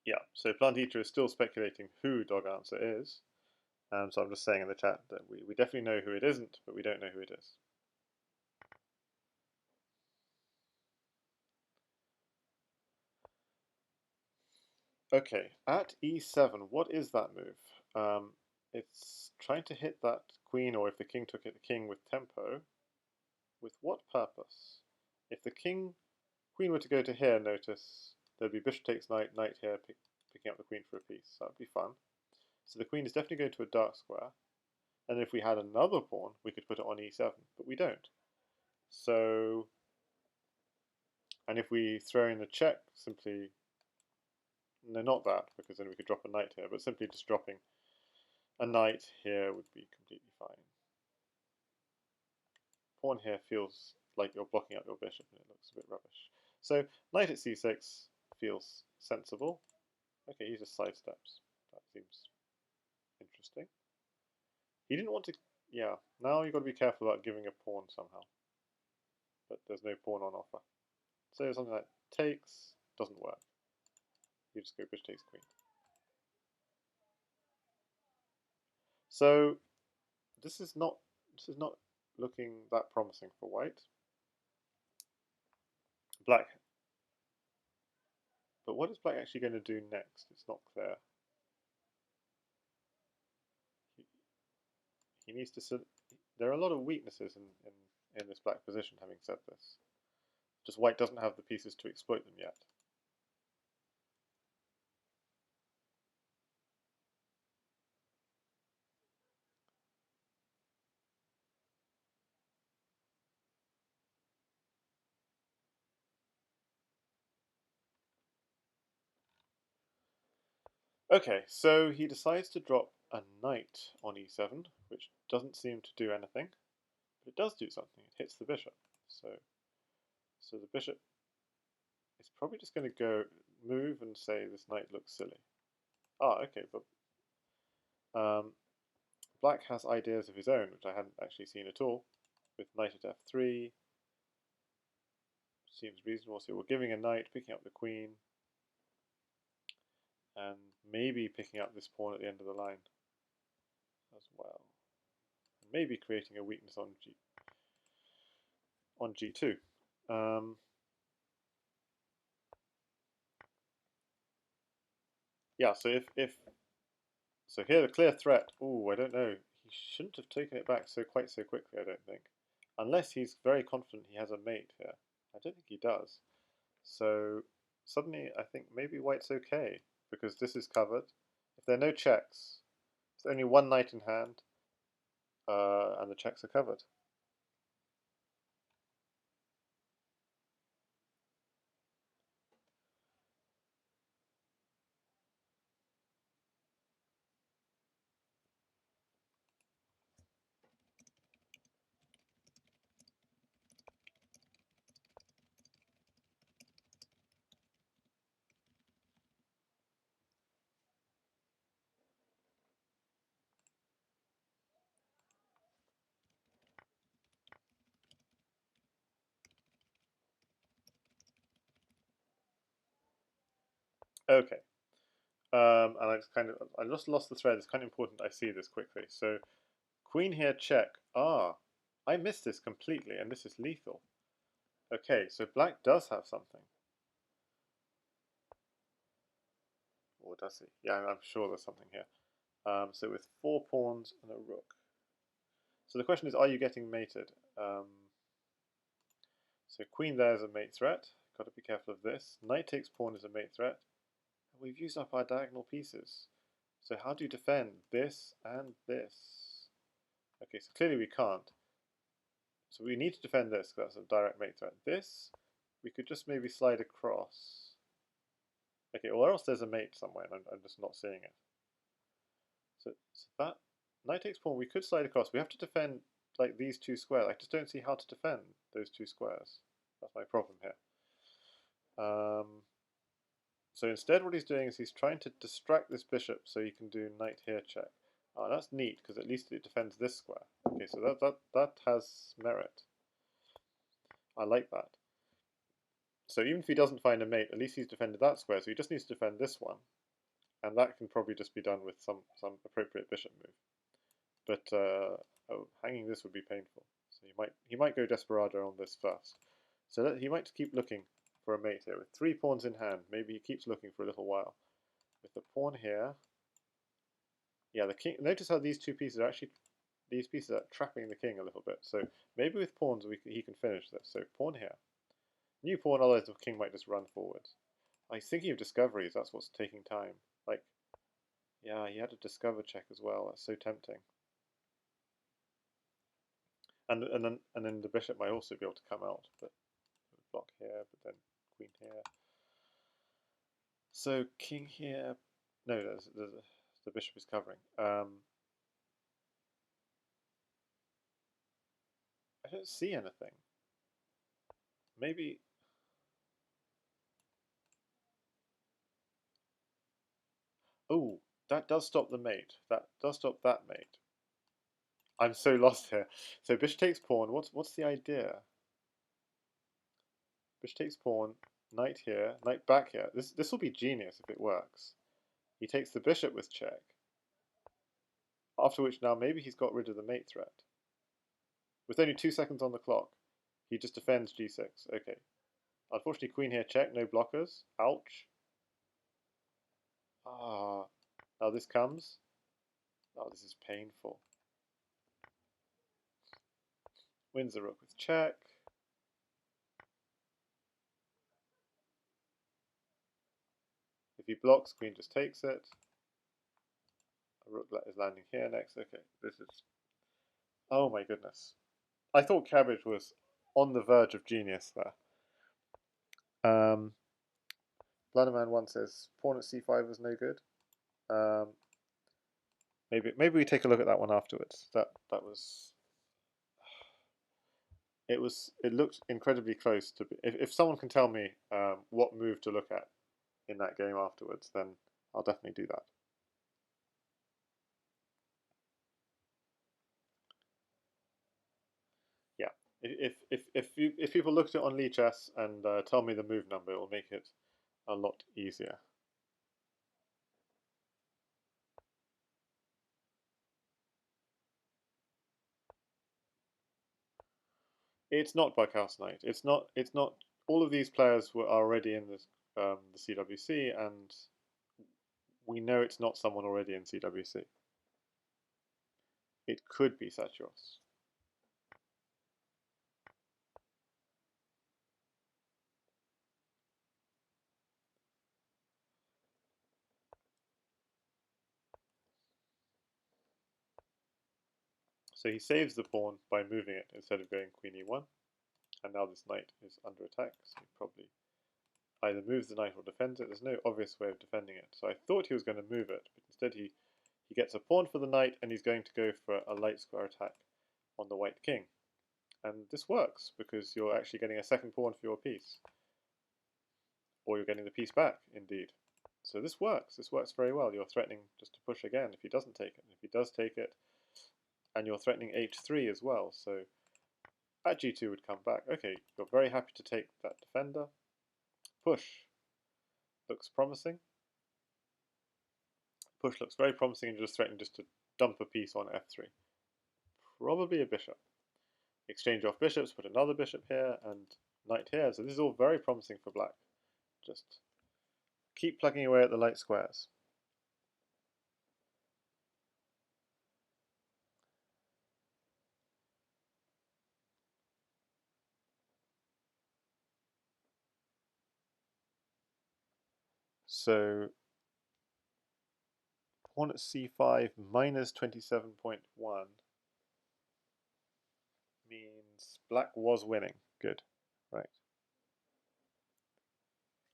Yeah, so Plant Eater is still speculating who doganswer is. So I'm just saying in the chat that we definitely know who it isn't, but we don't know who it is. Okay, at e7, what is that move? It's trying to hit that queen, or if the king took it, the king with tempo. With what purpose? If the queen were to go to here, notice there'd be bishop takes knight, knight here, picking up the queen for a piece. That would be fun. So the queen is definitely going to a dark square. And if we had another pawn, we could put it on e7, but we don't. So, and if we throw in a check, simply, no, not that, because then we could drop a knight here, but simply just dropping a knight here would be completely fine. Pawn here feels like you're blocking up your bishop and it looks a bit rubbish. So knight at c6 feels sensible. Okay, he just sidesteps. That seems interesting. He didn't want to... Yeah, now you've got to be careful about giving a pawn somehow. But there's no pawn on offer. So something like takes doesn't work. You just go bishop takes queen. So this is not looking that promising for white. Black. But what is black actually going to do next? It's not clear. He needs to... There are a lot of weaknesses in this black position, having said this. Just white doesn't have the pieces to exploit them yet. Okay, so he decides to drop a knight on e7, which doesn't seem to do anything, but it does do something. It hits the bishop. So the bishop is probably just going to go move and say this knight looks silly. Ah, okay, but black has ideas of his own, which I hadn't actually seen at all, with knight at f3. Seems reasonable. So we're giving a knight, picking up the queen, and maybe picking up this pawn at the end of the line as well. And maybe creating a weakness on g2. Yeah, so if so here the clear threat. Oh, I don't know. He shouldn't have taken it back quite so quickly, I don't think. Unless he's very confident he has a mate here. I don't think he does. So suddenly I think maybe white's okay, because this is covered. If there are no checks, there's only one knight in hand, and the checks are covered. Okay. And I just lost the thread. It's kind of important I see this quickly. So queen here check. Ah, I missed this completely, and this is lethal. Okay, so black does have something. Or does he? Yeah, I'm sure there's something here. So with 4 pawns and a rook. So the question is, are you getting mated? So queen there is a mate threat. Got to be careful of this. Knight takes pawn is a mate threat. We've used up our diagonal pieces. So how do you defend this and this? Okay, so clearly we can't. So we need to defend this because that's a direct mate threat. This, we could just maybe slide across. Okay, or else there's a mate somewhere and I'm just not seeing it. So that, knight takes pawn, we could slide across. We have to defend like these two squares. I just don't see how to defend those two squares. That's my problem here. So instead what he's doing is he's trying to distract this bishop so he can do knight here check. Oh, that's neat because at least it defends this square. Okay, so that has merit. I like that. So even if he doesn't find a mate, at least he's defended that square, so he just needs to defend this one. And that can probably just be done with some appropriate bishop move. But oh, hanging this would be painful. So he might go desperado on this first. So he might keep looking for a mate here with 3 pawns in hand. Maybe he keeps looking for a little while. With the pawn here, yeah, the king. Notice how these two pieces are actually are trapping the king a little bit. So maybe with pawns he can finish this. So pawn here, new pawn. Otherwise the king might just run forward. He's thinking of discoveries. That's what's taking time. Like, yeah, he had a discover check as well. That's so tempting. And then the bishop might also be able to come out, but block here, but then queen here. So king here. No, the bishop is covering. I don't see anything. Maybe. Oh, that does stop the mate. That does stop that mate. I'm so lost here. So bishop takes pawn. What's the idea? Bishop takes pawn. Knight here. Knight back here. This will be genius if it works. He takes the bishop with check. After which now maybe he's got rid of the mate threat. With only 2 seconds on the clock, he just defends g6. Okay. Unfortunately, queen here check. No blockers. Ouch. Ah. Now this comes. Oh, this is painful. Wins the rook with check. If he blocks, queen just takes it. A rook is landing here next. Okay, this is... Oh my goodness. I thought Cabbage was on the verge of genius there. Blunderman1 says, pawn at c5 was no good. Maybe we take a look at that one afterwards. That was it looked incredibly close to. If someone can tell me what move to look at in that game afterwards, then I'll definitely do that. Yeah, if people look at it on Lee Chess and tell me the move number, it will make it a lot easier. It's not Bughouse Knight. It's not. It's not. All of these players were already in the CWC, and we know it's not someone already in CWC. It could be Satyros. So he saves the pawn by moving it instead of going queen e1, and now this knight is under attack, so he probably either moves the knight or defends it. There's no obvious way of defending it, so I thought he was going to move it, but instead he gets a pawn for the knight, and he's going to go for a light square attack on the white king. And this works, because you're actually getting a second pawn for your piece. Or you're getting the piece back, indeed. So this works very well. You're threatening just to push again if he doesn't take it. If he does take it, and you're threatening h3 as well, so at g2 would come back. Okay, you're very happy to take that defender. Push looks promising. Push looks very promising, and you're just threatening just to dump a piece on f3. Probably a bishop. Exchange off bishops, put another bishop here, and knight here. So this is all very promising for black. Just keep plugging away at the light squares. So pawn at c5 minus 27.1 means black was winning. Good, right.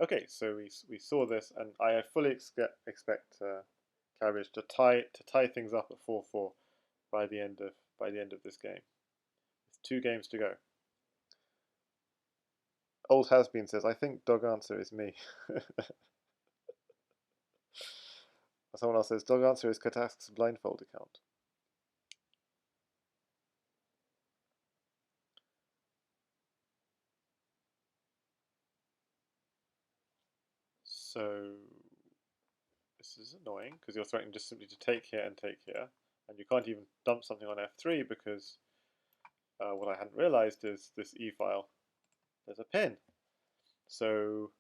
Okay, so we saw this, and I fully expect Cabbage to tie things up at 4-4 by the end of this game. With 2 games to go. Old Has-Been says, I think doganswer is me. Someone else says, doganswer is Katask's blindfold account. So this is annoying, because you're threatening just simply to take here and take here, and you can't even dump something on f3 because what I hadn't realized is this e-file, there's a pin. So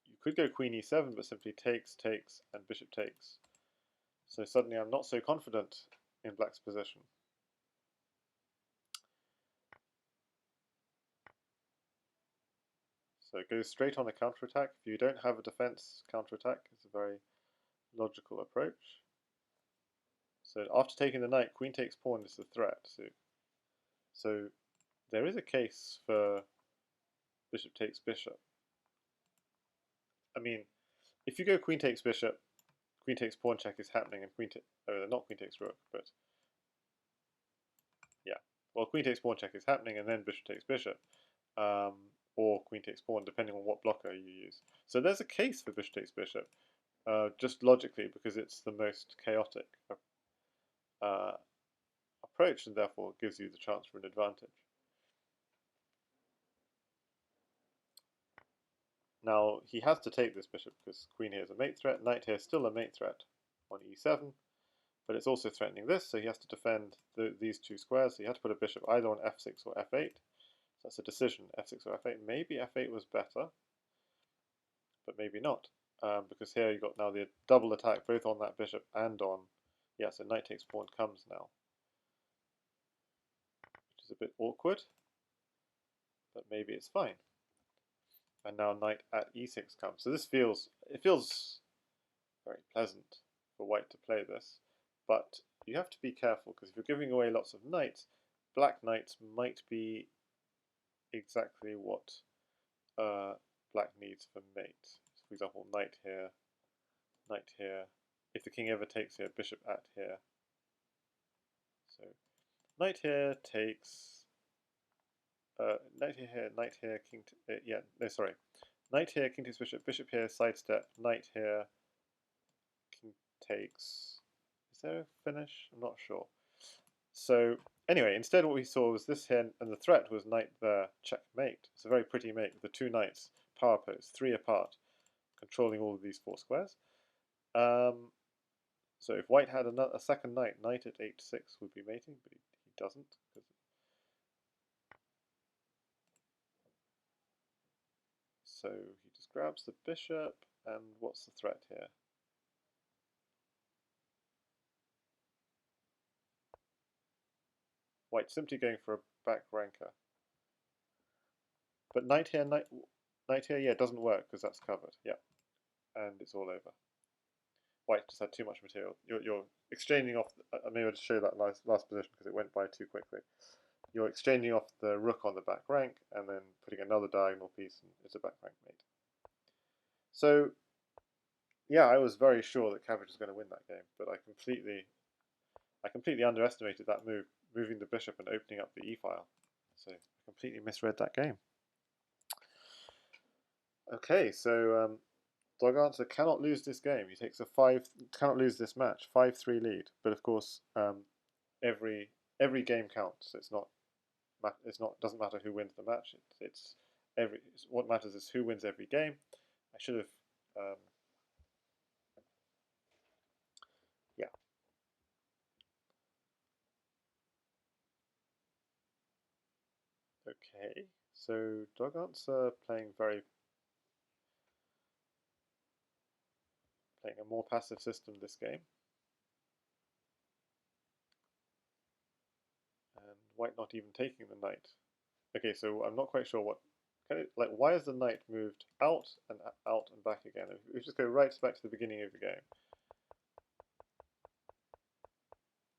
you could go queen e7, but simply takes, and bishop takes. So suddenly I'm not so confident in black's position. So it goes straight on a counterattack. If you don't have a defense, counterattack is a very logical approach. So after taking the knight, queen takes pawn is the threat. So there is a case for bishop takes bishop. I mean, if you go queen takes bishop, queen takes pawn check is happening, and not queen takes rook, but yeah, well, queen takes pawn check is happening, and then bishop takes bishop, or queen takes pawn, depending on what blocker you use. So there's a case for bishop takes bishop, just logically, because it's the most chaotic approach, and therefore gives you the chance for an advantage. Now, he has to take this bishop because queen here is a mate threat, knight here is still a mate threat on e7, but it's also threatening this, so he has to defend these 2 squares, so you have to put a bishop either on f6 or f8. So that's a decision, f6 or f8. Maybe f8 was better, but maybe not, because here you've got now the double attack both on that bishop and on, yeah, so knight takes pawn comes now, which is a bit awkward, but maybe it's fine. And now knight at e6 comes. So this feels very pleasant for white to play this, but you have to be careful, because if you're giving away lots of knights, black knights might be exactly what black needs for mate. So for example, knight here, if the king ever takes here, bishop at here. So knight here takes knight here, king. Yeah, no, sorry. Knight here, king takes bishop. Bishop here, sidestep. Knight here, king takes. Is there a finish? I'm not sure. So anyway, instead what we saw was this here, and the threat was knight there, checkmate. It's a very pretty mate with the two knights, power pose, 3 apart, controlling all of these 4 squares. So if white had a second knight, knight at h6 would be mating, but he doesn't. So he just grabs the bishop, and what's the threat here? White simply going for a back ranker. But knight here, yeah, it doesn't work because that's covered. Yeah, and it's all over. White just had too much material. You're exchanging off. Maybe I'll just show that last position because it went by too quickly. You're exchanging off the rook on the back rank and then putting another diagonal piece, and it's a back rank mate. So, yeah, I was very sure that Cabbage was going to win that game, but I completely underestimated that move, moving the bishop and opening up the e-file. So I completely misread that game. Okay, so doganswer cannot lose this game. He takes cannot lose this match, 5-3 lead. But of course, every game counts. Doesn't matter who wins the match. What matters is who wins every game. I should have yeah. Okay, so doganswer playing a more passive system this game. And white not even taking the knight. Okay, so I'm not quite sure what why is the knight moved out and back again? If we just go right back to the beginning of the game.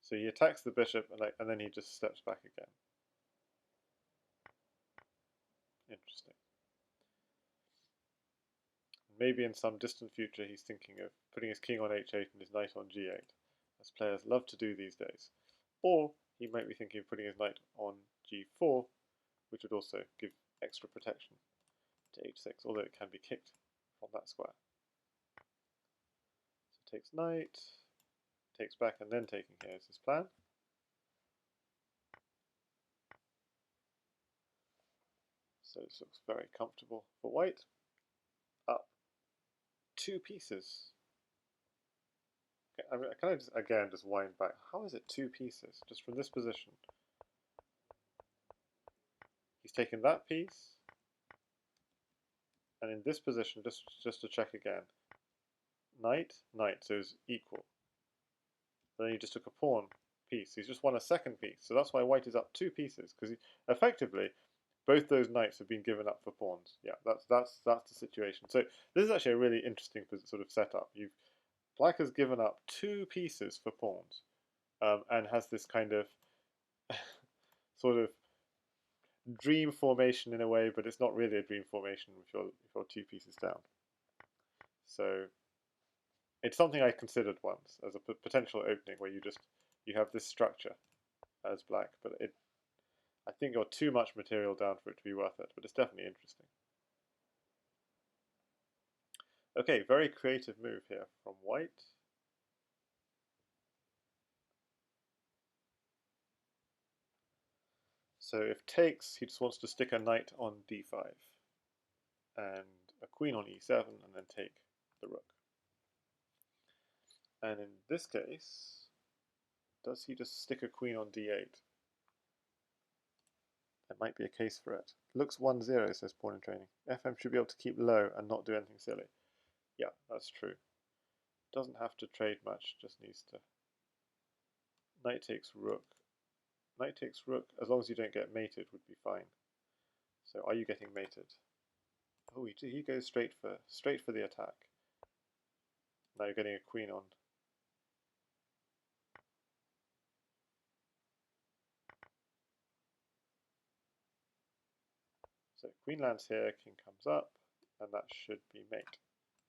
So he attacks the bishop and then he just steps back again. Interesting. Maybe in some distant future he's thinking of putting his king on h8 and his knight on g8, as players love to do these days. Or he might be thinking of putting his knight on g4, which would also give extra protection to h6, although it can be kicked from that square. So takes knight, takes back and then taking here is his plan. So this looks very comfortable for white. Up 2 pieces. Okay, can I just again just wind back? How is it 2 pieces just from this position? He's taken that piece, and in this position, just to check again, knight, knight, so it's equal. Then he just took a pawn piece. He's just won a second piece, so that's why white is up 2 pieces because effectively both those knights have been given up for pawns. Yeah, that's the situation. So this is actually a really interesting sort of setup. Black has given up 2 pieces for pawns, and has this kind of sort of dream formation in a way, but it's not really a dream formation if you're 2 pieces down. So it's something I considered once as a potential opening where you have this structure as black, but I think you're too much material down for it to be worth it, but it's definitely interesting. Okay, very creative move here from white. So if takes, he just wants to stick a knight on d5 and a queen on e7 and then take the rook. And in this case, does he just stick a queen on d8? There might be a case for it. Looks 1-0, says Pawn in Training. FM should be able to keep low and not do anything silly. Yeah, that's true. Doesn't have to trade much, just needs to. Knight takes rook. Knight takes rook, as long as you don't get mated, would be fine. So are you getting mated? Oh, he goes straight for the attack. Now you're getting a queen on. So queen lands here, king comes up, and that should be mate.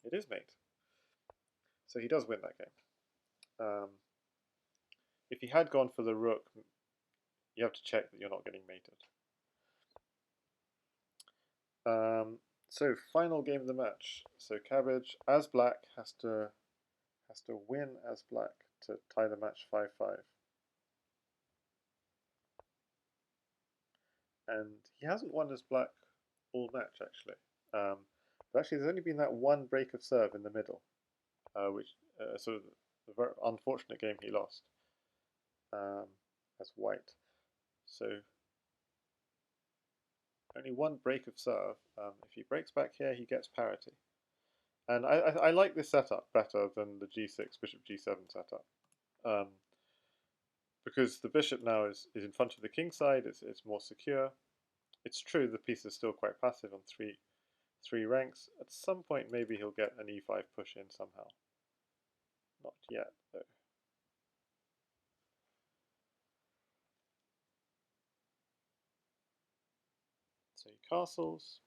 It is mate. So he does win that game. If he had gone for the rook, you have to check that you're not getting mated. So final game of the match. So Cabbage, as black, has to win as black to tie the match 5-5. And he hasn't won as black all match actually. But actually, there's only been that one break of serve in the middle, which sort of the very unfortunate game he lost as white. So only one break of serve. If he breaks back here, he gets parity. And I like this setup better than the g6, bishop g7 setup. Because the bishop now is in front of the king side, it's more secure. It's true the piece is still quite passive on three ranks. At some point maybe he'll get an e5 push in somehow. Not yet though. So he castles.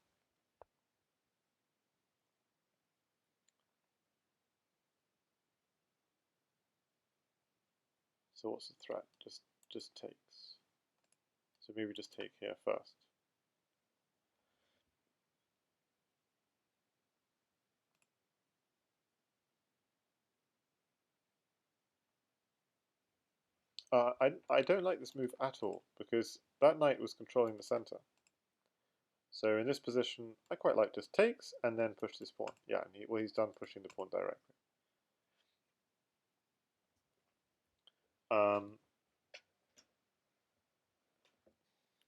So what's the threat? Just takes. So maybe just take here first. I don't like this move at all because that knight was controlling the center. So in this position, I quite like just takes and then push this pawn. Yeah, and he's done pushing the pawn directly.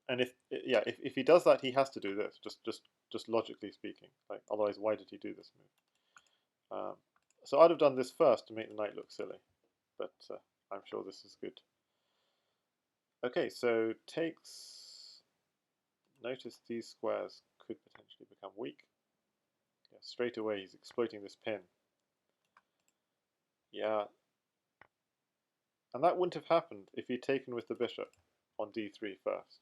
And if he does that, he has to do this. Just logically speaking. Like otherwise, why did he do this move? So I'd have done this first to make the knight look silly, but I'm sure this is good. Okay, so takes. Notice these squares could potentially become weak. Yeah, straight away he's exploiting this pin. Yeah. And that wouldn't have happened if he'd taken with the bishop on d3 first.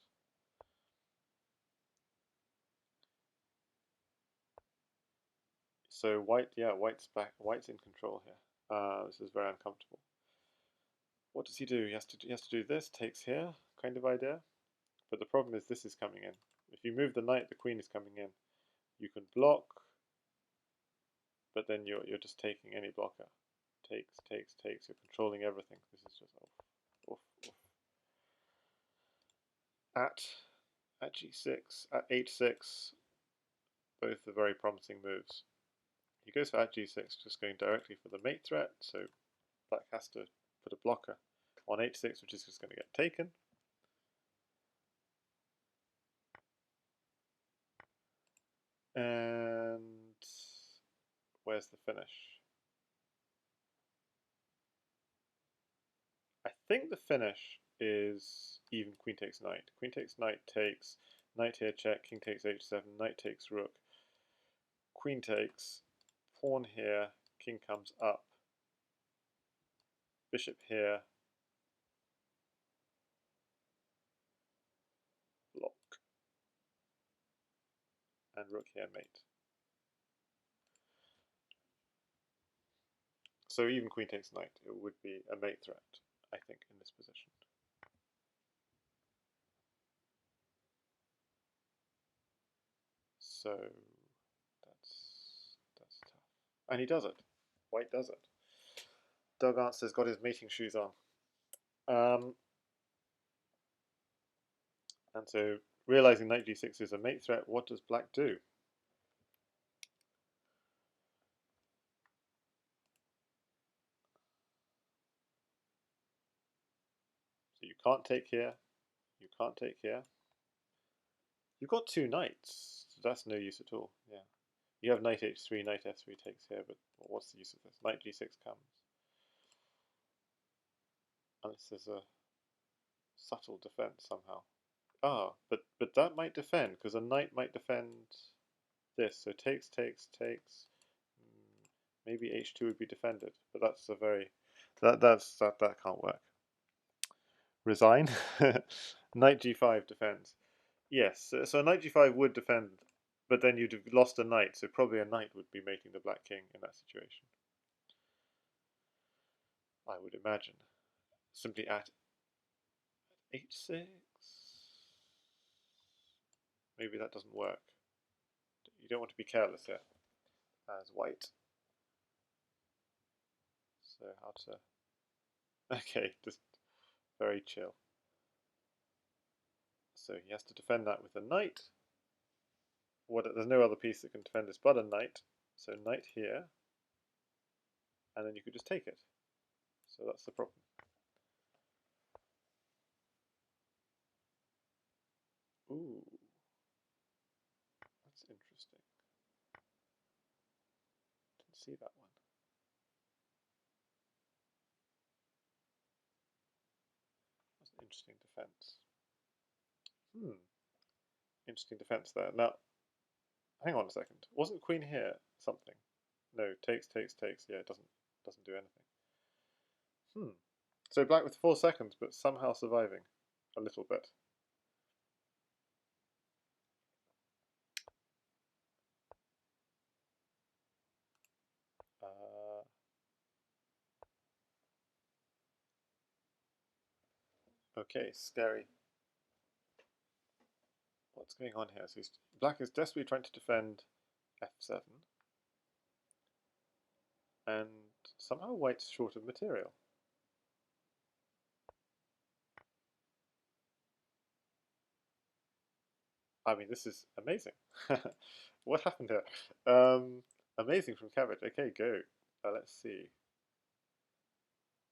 So white's in control here. This is very uncomfortable. What does he do? He has to do this, takes here, kind of idea. But the problem is this is coming in. If you move the knight, the queen is coming in. You can block, but then you're just taking any blocker. Takes. You're controlling everything. This is just oof. At g6, at h6, both are very promising moves. He goes for at g6, just going directly for the mate threat, so black has to put a blocker on h6, which is just going to get taken. And where's the finish? I think the finish is even queen takes knight. Queen takes knight takes, knight here check, king takes h7, knight takes rook, queen takes, pawn here, king comes up, bishop here, block, and rook here mate. So even queen takes knight, it would be a mate threat, I think, in this position. So that's tough. And he does it. White does it. Doganswer's got his mating shoes on. And so, realizing knight g6 is a mate threat, what does black do? So you can't take here, you can't take here. You've got two knights, so that's no use at all. Yeah, you have knight h3, knight f3 takes here, but what's the use of this? Knight g6 comes. Unless there's a subtle defense somehow. Ah, but that might defend, because a knight might defend this. So takes. Maybe h2 would be defended, but that's a very that can't work. Resign. Knight g5 defends. Yes, so knight g5 would defend, but then you'd have lost a knight, so probably a knight would be mating the black king in that situation. I would imagine. Simply at h6. Maybe that doesn't work. You don't want to be careless here as white. So how to... Okay, just very chill. So he has to defend that with a knight. There's no other piece that can defend this but a knight. So knight here. And then you could just take it. So that's the problem. Ooh. That's interesting. Didn't see that one. That's an interesting defense. Interesting defense there. Now, hang on a second. Wasn't queen here something? No, takes. Yeah, it doesn't do anything. So black with 4 seconds, but somehow surviving a little bit. Okay, scary. What's going on here? So black is desperately trying to defend f7, and somehow white's short of material. I mean, this is amazing. What happened here? Amazing from Cabbage. Okay, go. Let's see.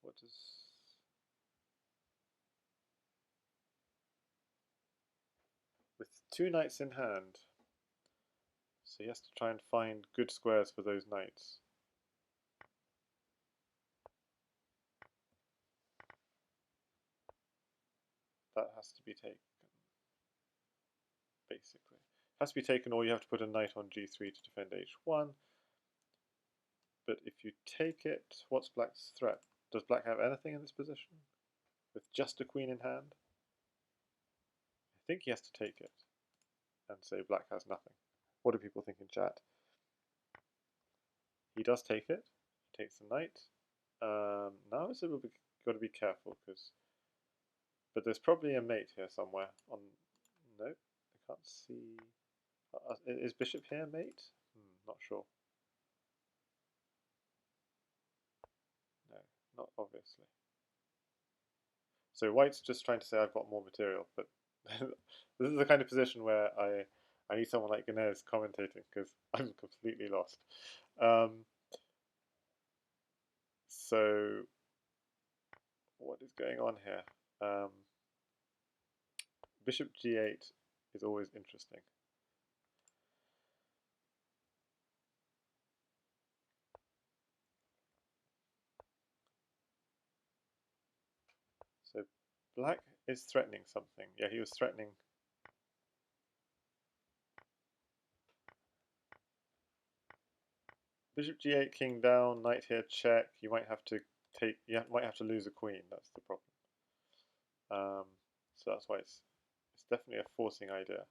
What does... With 2 knights in hand, so he has to try and find good squares for those knights. That has to be taken, basically. It has to be taken, or you have to put a knight on g3 to defend h1. But if you take it, what's black's threat? Does black have anything in this position? With just a queen in hand? I think he has to take it. And say black has nothing. What do people think in chat? He does take it. He takes the knight. Now it's got to be careful, because... But there's probably a mate here somewhere. No, I can't see... is bishop here mate? Not sure. No, not obviously. So white's just trying to say I've got more material, but this is the kind of position where I need someone like Ganesh commentating, because I'm completely lost. So what is going on here? Bishop g8 is always interesting. So black is threatening something. Yeah, he was threatening. Bishop g8, king down, knight here, check. You might have to take. You might have to lose a queen. That's the problem. So that's why it's definitely a forcing idea.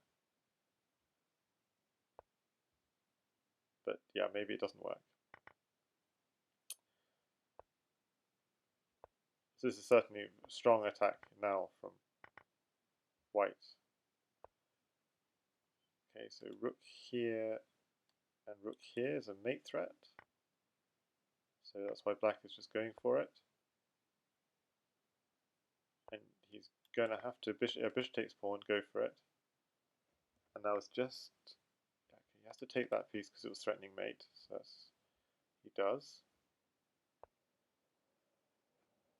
But yeah, maybe it doesn't work. So this is certainly a strong attack now from white. Okay, so rook here and rook here is a mate threat. So that's why black is just going for it. And he's going to have to, bishop takes pawn, go for it. And that was just, okay, he has to take that piece because it was threatening mate. So he does.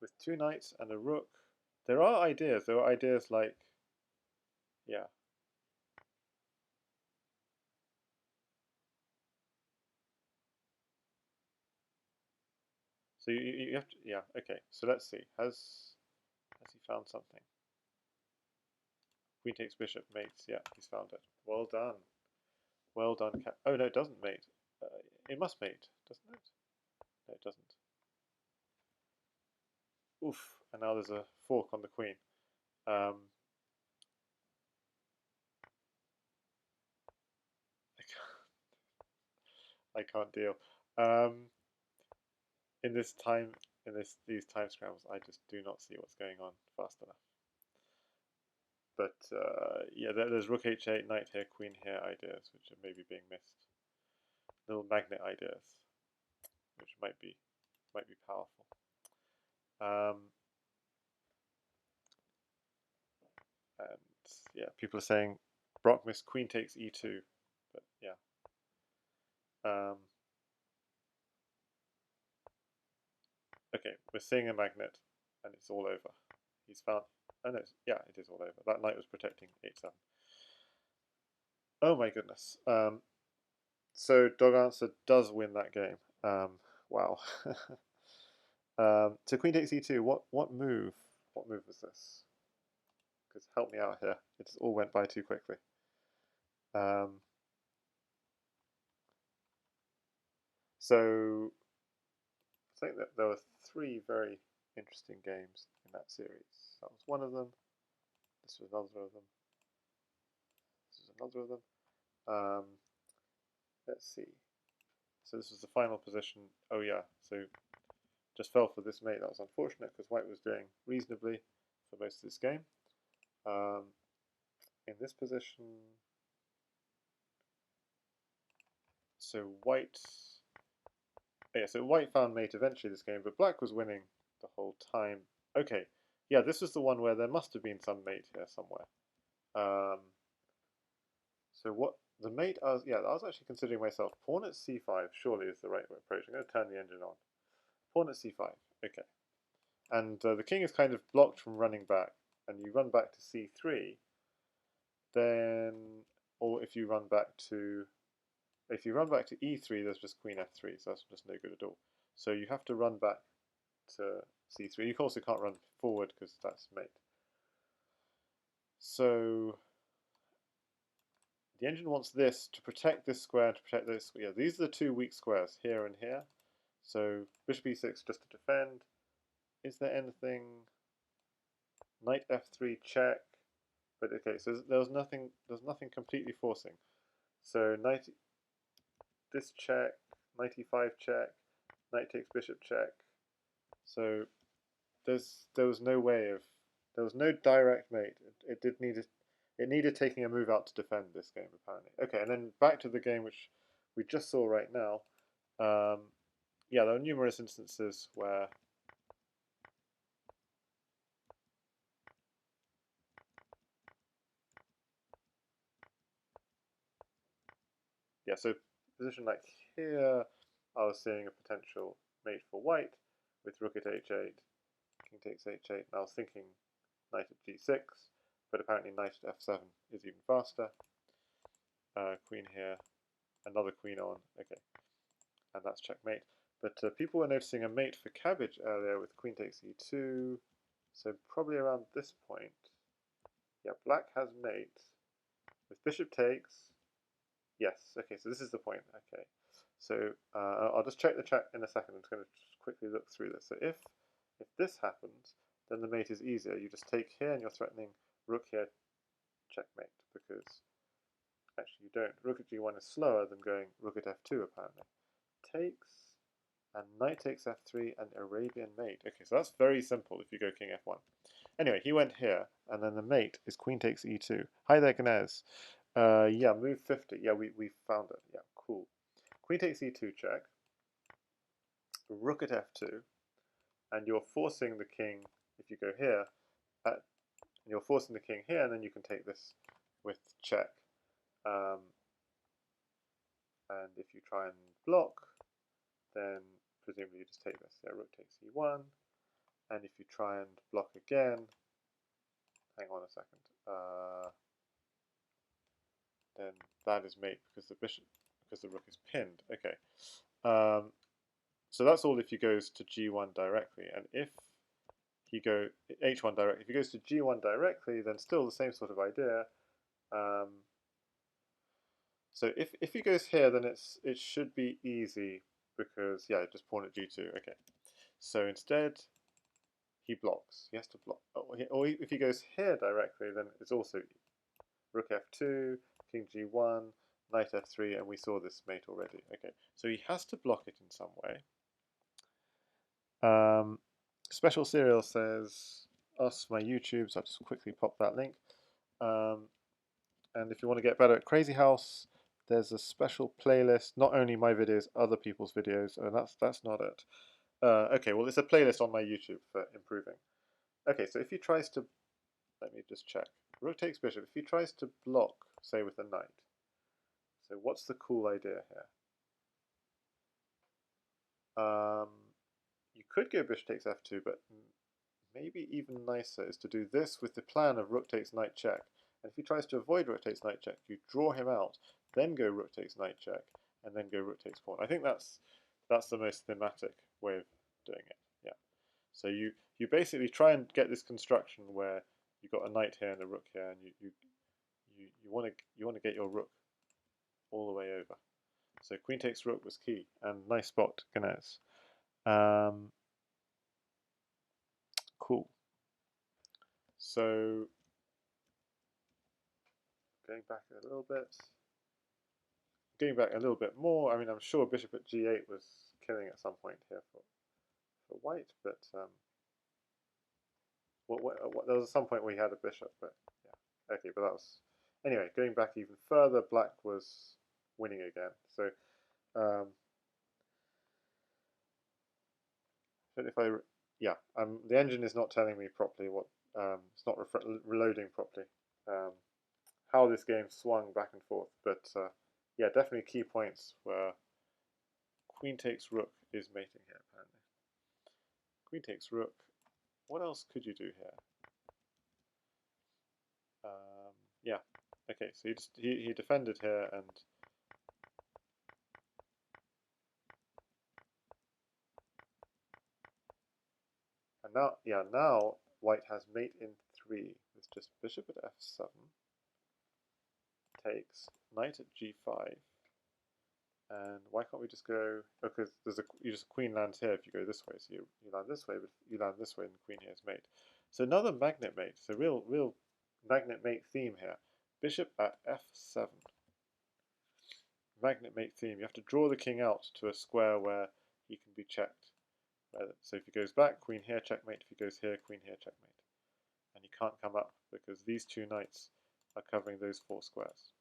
With 2 knights and a rook, there are ideas. There are ideas like, yeah. So you have to, yeah, okay. So let's see. Has he found something? Queen takes bishop, mates. Yeah, he's found it. Well done. Well done. Oh, no, it doesn't mate. It must mate, doesn't it? No, it doesn't. Oof. And now there's a fork on the queen. I can't deal. In this time, in these time scrambles, I just do not see what's going on fast enough. But yeah, there's rook h8, knight here, queen here ideas, which are maybe being missed. Little magnet ideas, which might be powerful. And yeah, people are saying Brocc missed queen takes e2, but yeah. Okay, we're seeing a magnet, and it's all over. He's found. Oh no, yeah, it is all over. That knight was protecting 8-7. Oh my goodness. So doganswer does win that game. Wow. So queen takes e2. What move? What move was this? Because help me out here. It just all went by too quickly. So I think that there were 3 very interesting games in that series. That was one of them. This was another of them. This was another of them. Let's see. So this was the final position. Oh yeah, so just fell for this mate. That was unfortunate because white was doing reasonably for most of this game. In this position, so white, yeah, so white found mate eventually this game, but black was winning the whole time. Okay, yeah, this was the one where there must have been some mate here somewhere. So what the mate, I was actually considering myself. Pawn at c5 surely is the right approach. I'm going to turn the engine on. Pawn at c5, okay. And the king is kind of blocked from running back, and you run back to c3, then, or if you run back to e3, there's just queen f3, so that's just no good at all. So you have to run back to c3. You also can't run forward because that's mate. So the engine wants this to protect this square, to protect this. Yeah, these are the 2 weak squares, here and here. So bishop e6 just to defend. Is there anything? Knight f3 check. But okay, so there's nothing completely forcing. So knight, this check, knight e5 check, knight takes bishop check. So there was no way of, there was no direct mate. It needed taking a move out to defend this game apparently. Okay, and then back to the game which we just saw right now. Yeah, there are numerous instances where so position like here, I was seeing a potential mate for white with rook at h8, king takes h8, and I was thinking knight at g6, but apparently knight at f7 is even faster. Queen here, another queen on, okay, and that's checkmate. But people were noticing a mate for cabbage earlier with queen takes e2, so probably around this point. Yeah, black has mate with bishop takes. Yes, okay, so this is the point. Okay, so I'll just check the chat in a second. I'm just going to just quickly look through this. So if this happens, then the mate is easier. You just take here and you're threatening rook here, checkmate, because actually you don't. Rook at g1 is slower than going rook at f2 apparently. Takes, and knight takes f3 and Arabian mate. Okay, so that's very simple if you go king f1. Anyway, he went here, and then the mate is queen takes e2. Hi there, Gnez. Yeah, move 50. Yeah, we found it. Yeah, cool. Queen takes e2 check. Rook at f2. And you're forcing the king, if you go here, you're forcing the king here, and then you can take this with check. And if you try and block, then presumably you just take this. Yeah, rook takes e1. And if you try and block again, hang on a second, then that is mate because the rook is pinned. Okay, so that's all if he goes to g1 directly, and if he go h1 directly, if he goes to g1 directly, then still the same sort of idea. So if he goes here, then it should be easy because yeah, just pawn at g2. Okay, so instead he blocks. He has to block. Or if he goes here directly, then it's also rook f2, king g1, knight f3, and we saw this mate already. Okay, so he has to block it in some way. Special Serial says, us, my YouTube, so I'll just quickly pop that link. And if you want to get better at Crazyhouse, there's a special playlist, not only my videos, other people's videos, and that's not it. Okay, well, it's a playlist on my YouTube for improving. Okay, so if he tries to, let me just check. Rook takes bishop. If he tries to block, say with a knight, so what's the cool idea here? You could go bishop takes f2, but maybe even nicer is to do this with the plan of rook takes knight check. And if he tries to avoid rook takes knight check, you draw him out, then go rook takes knight check, and then go rook takes pawn. I think that's the most thematic way of doing it. Yeah. So you basically try and get this construction where you've got a knight here and a rook here, and you want to get your rook all the way over. So queen takes rook was key, and nice spot, Ganes. Cool. So going back a little bit more. I mean, I'm sure bishop at g8 was killing at some point here for white, but there was some point where he had a bishop, but yeah, okay, but that was anyway. Going back even further, black was winning again. So if I the engine is not telling me properly what it's not reloading properly. How this game swung back and forth, but yeah, definitely key points where queen takes rook is mating here apparently. Queen takes rook. What else could you do here? Yeah, okay, so he defended here, and now white has mate in 3 with just bishop at f7 takes knight at g5. And why can't we just go? Because you just queen lands here if you go this way. So you land this way, but you land this way, and the queen here is mate. So another magnet mate. So real magnet mate theme here. Bishop at f7. Magnet mate theme. You have to draw the king out to a square where he can be checked. So if he goes back, queen here, checkmate. If he goes here, queen here, checkmate. And he can't come up because these two knights are covering those 4 squares.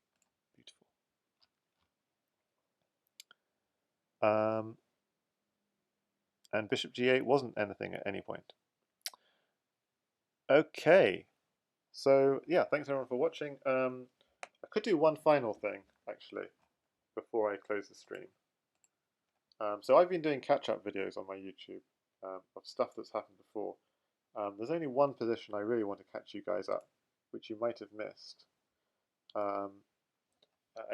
Beautiful. And bishop g8 wasn't anything at any point. Okay, so yeah, thanks everyone for watching. I could do one final thing actually before I close the stream. So I've been doing catch-up videos on my YouTube of stuff that's happened before. There's only one position I really want to catch you guys up, which you might have missed. And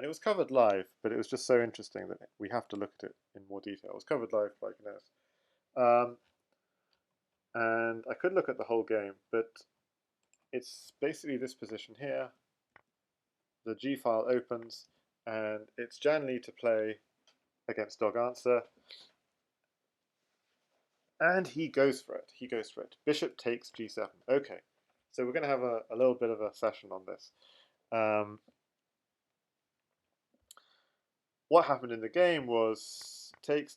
it was covered live, but it was just so interesting that we have to look at it in more detail. It was covered live by Ganes. And I could look at the whole game, but it's basically this position here. The G file opens, and it's JannLee to play against doganswer. And he goes for it. He goes for it. Bishop takes g7. Okay, so we're going to have a little bit of a session on this. What happened in the game was takes,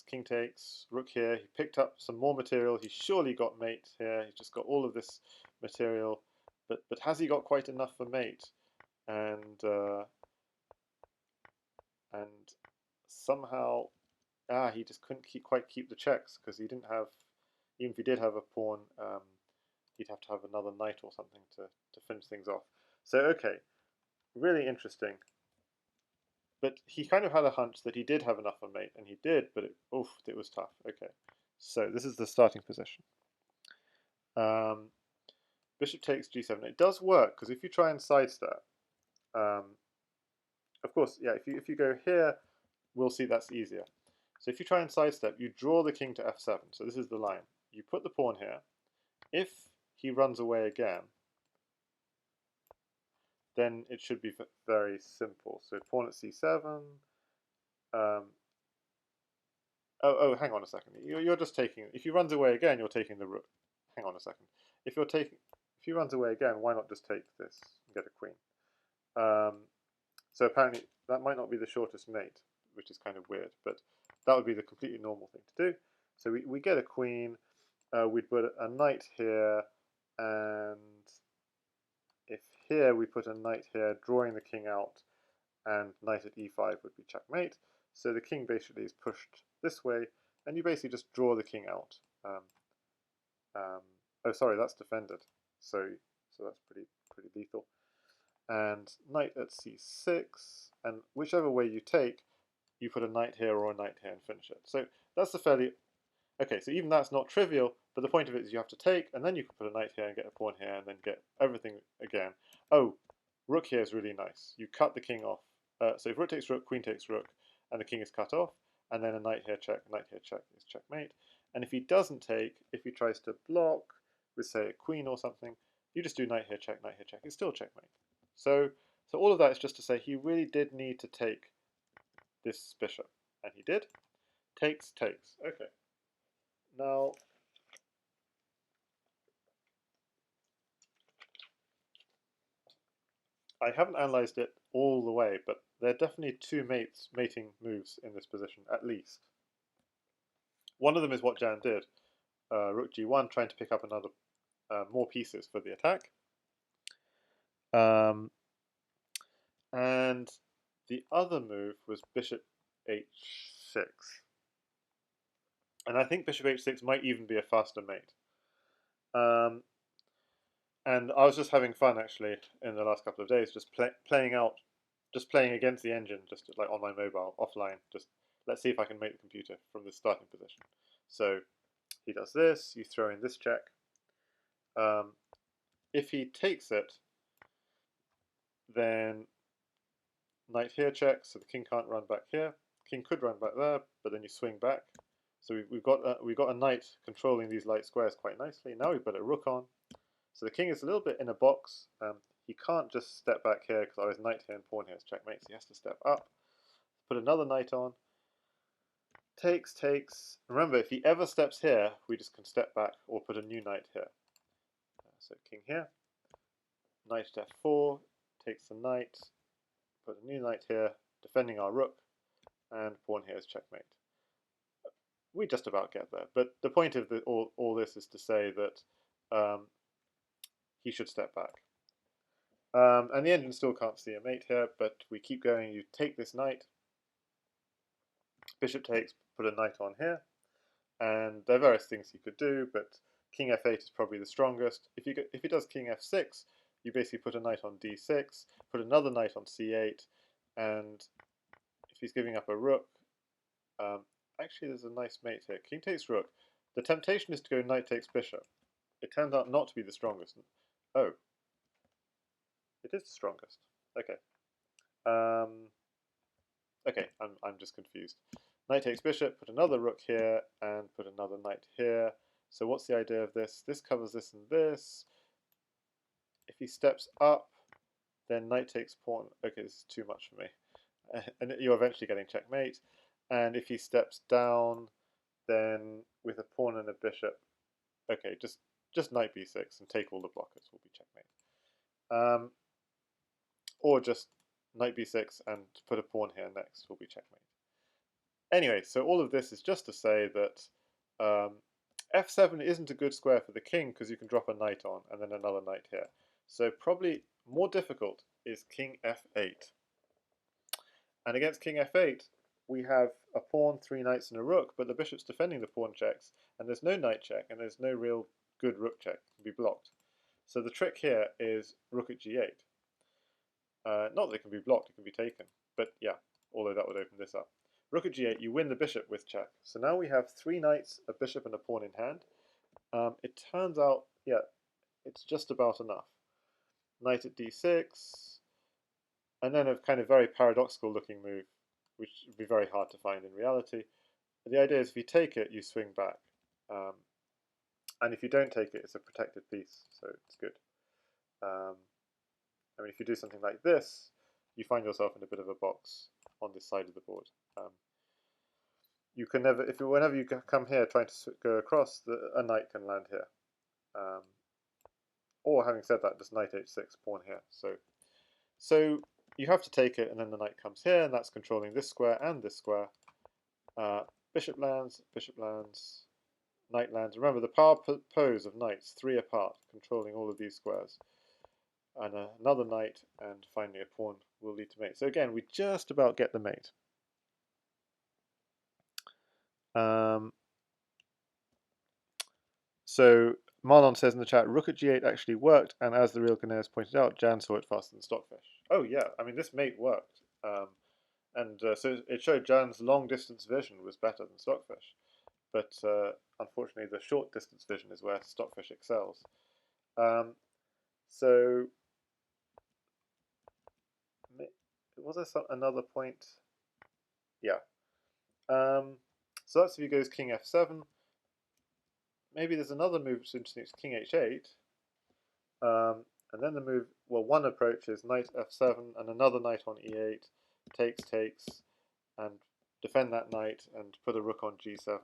king takes, rook here. He picked up some more material. He surely got mate here. He's just got all of this material. But has he got quite enough for mate? And somehow he just couldn't quite keep the checks because he didn't have, even if he did have a pawn, he'd have to have another knight or something to finish things off. So okay, really interesting. But he kind of had a hunch that he did have enough for mate, and he did, but it was tough. Okay, so this is the starting position. Bishop takes g7. It does work because if you try and sidestep, of course, yeah. If you go here, we'll see that's easier. So if you try and sidestep, you draw the king to f7. So this is the line. You put the pawn here. If he runs away again, then it should be very simple. So pawn at c7. Oh, hang on a second. You're just taking. If he runs away again, you're taking the rook. Hang on a second. If he runs away again, why not just take this and get a queen? So apparently that might not be the shortest mate, which is kind of weird, but that would be the completely normal thing to do. So we get a queen, we'd put a knight here, and if here we put a knight here, drawing the king out, and knight at e5 would be checkmate. So the king basically is pushed this way, and you basically just draw the king out. Oh, sorry, that's defended. So that's pretty lethal. And knight at c6, and whichever way you take, you put a knight here or a knight here and finish it. So that's the fairly... Okay, so even that's not trivial, but the point of it is you have to take, and then you can put a knight here and get a pawn here, and then get everything again. Oh, rook here is really nice. You cut the king off. So if rook takes rook, queen takes rook, and the king is cut off, and then a knight here check is checkmate. And if he doesn't take, if he tries to block with, say, a queen or something, you just do knight here check, it's still checkmate. So all of that is just to say he really did need to take this bishop, and he did. Takes. Okay. Now, I haven't analysed it all the way, but there are definitely two mating moves in this position, at least. One of them is what Jan did, rook g1, trying to pick up another more pieces for the attack. And the other move was bishop h6. And I think bishop h6 might even be a faster mate. And I was just having fun, actually, in the last couple of days, just playing against the engine, just like on my mobile, offline. Just let's see if I can make the computer from the starting position. So he does this, you throw in this check. If he takes it, then knight here checks, so the king can't run back here. King could run back there, but then you swing back. So we've got a knight controlling these light squares quite nicely. Now we've got a rook on. So the king is a little bit in a box. He can't just step back here because I was knight here and pawn here is checkmate, so he has to step up. Put another knight on. Takes. Remember, if he ever steps here, we just can step back or put a new knight here. So king here. Knight at f4. Takes the knight. Put a new knight here, defending our rook. And pawn here is checkmate. We just about get there. But the point of all this is to say that he should step back. And the engine still can't see a mate here, but we keep going. You take this knight. Bishop takes, put a knight on here. And there are various things he could do, but king f8 is probably the strongest. If he does king f6, you basically put a knight on d6, put another knight on c8, and if he's giving up a rook, actually there's a nice mate here. King takes rook. The temptation is to go knight takes bishop. It turns out not to be the strongest. Oh. It is the strongest. Okay. Okay, I'm just confused. Knight takes bishop, put another rook here, and put another knight here. So what's the idea of this? This covers this and this. If he steps up, then knight takes pawn. Okay, this is too much for me. And you're eventually getting checkmate. And if he steps down, then with a pawn and a bishop, okay, just knight b6 and take all the blockers will be checkmate. Or just knight b6 and put a pawn here next will be checkmate. Anyway, so all of this is just to say that f7 isn't a good square for the king because you can drop a knight on and then another knight here. So probably more difficult is king f8. And against king f8, we have a pawn, three knights and a rook, but the bishop's defending the pawn checks, and there's no knight check, and there's no real good rook check. It can be blocked. So the trick here is rook at g8. Not that it can be blocked, it can be taken. But yeah, although that would open this up. Rook at g8, you win the bishop with check. So now we have three knights, a bishop, and a pawn in hand. It turns out, yeah, it's just about enough. Knight at d6, and then a kind of very paradoxical looking move, which would be very hard to find in reality. The idea is if you take it, you swing back. And if you don't take it, it's a protected piece, so it's good. I mean, if you do something like this, you find yourself in a bit of a box on this side of the board. You can never, whenever you come here trying to go across, a knight can land here. Or having said that, just knight h6, pawn here. So you have to take it, and then the knight comes here, and that's controlling this square and this square. bishop lands, knight lands. Remember the power pose of knights, 3 apart, controlling all of these squares. And another knight and finally a pawn will lead to mate. So again, we just about get the mate. So Marlon says in the chat, rook at g8 actually worked, and as the real Ghanaians pointed out, Jan saw it faster than Stockfish. Oh yeah, I mean this mate worked. So it showed Jan's long distance vision was better than Stockfish. But unfortunately the short distance vision is where Stockfish excels. So was there another point? Yeah. So that's if he goes king f7. Maybe there's another move that's interesting. It's king h8. And then the move, well, one approach is knight f7 and another knight on e8, takes, and defend that knight and put a rook on g7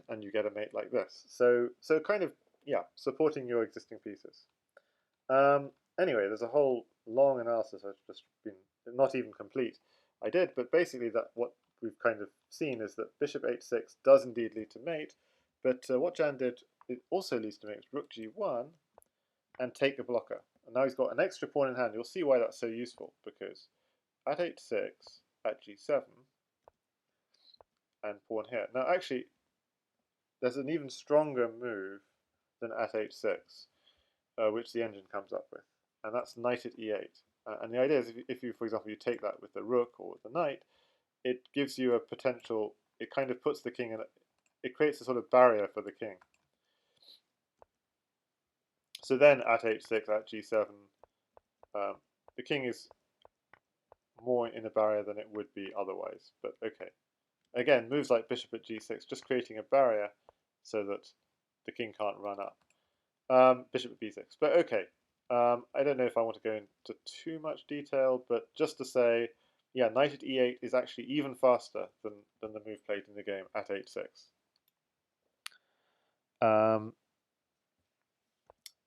and you get a mate like this. So kind of, yeah, supporting your existing pieces. Anyway, there's a whole long analysis I've just been not even complete. I did, but basically that what we've kind of seen is that bishop h6 does indeed lead to mate, but what Jan did, it also leads to mate. Rook g1 and take the blocker. And now he's got an extra pawn in hand. You'll see why that's so useful, because at h6, at g7, and pawn here. Now actually, there's an even stronger move than at h6, which the engine comes up with, and that's knight at e8. And the idea is if you, for example, you take that with the rook or with the knight, it gives you a potential, it kind of puts the king in, it creates a sort of barrier for the king. So then at h6, at g7, the king is more in a barrier than it would be otherwise, but okay. Again, moves like bishop at g6, just creating a barrier so that the king can't run up. Bishop at b6, but okay. I don't know if I want to go into too much detail, but just to say, yeah, knight at e8 is actually even faster than the move played in the game at h6.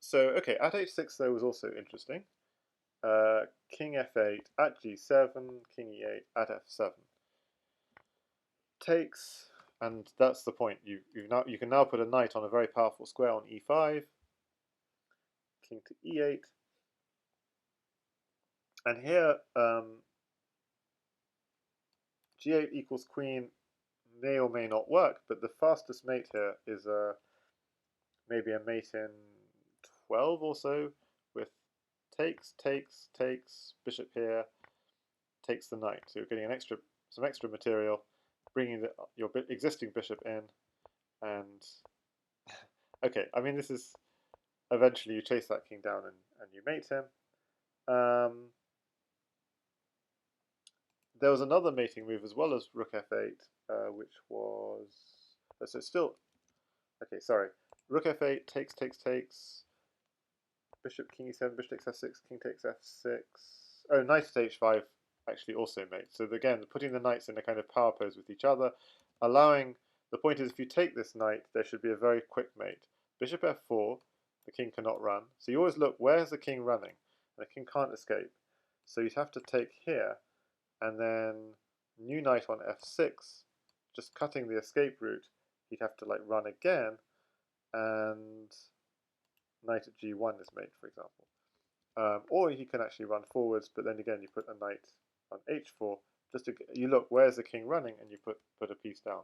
So, okay, at h6 though was also interesting. King f8 at g7, king e8 at f7. Takes, and that's the point. You can now put a knight on a very powerful square on e5. King to e8. And here, g8 equals queen may or may not work, but the fastest mate here is maybe a mate in 12 or so, with takes, bishop here, takes the knight. So you're getting some extra material, bringing your existing bishop in, and okay, I mean this is eventually you chase that king down and you mate him. There was another mating move as well as rook f8, which was so still okay. Sorry, rook f8 takes, bishop king e7, bishop takes f6, king takes f6. Oh, knight at h5 actually also mates. So again, putting the knights in a kind of power pose with each other, allowing. The point is, if you take this knight, there should be a very quick mate. Bishop f4, the king cannot run. So you always look, where's the king running? And the king can't escape. So you'd have to take here, and then new knight on f6, just cutting the escape route. He'd have to like run again, and knight at g1 is mate, for example. Or he can actually run forwards, but then again you put a knight on h4. Just to, you look, where's the king running, and you put a piece down.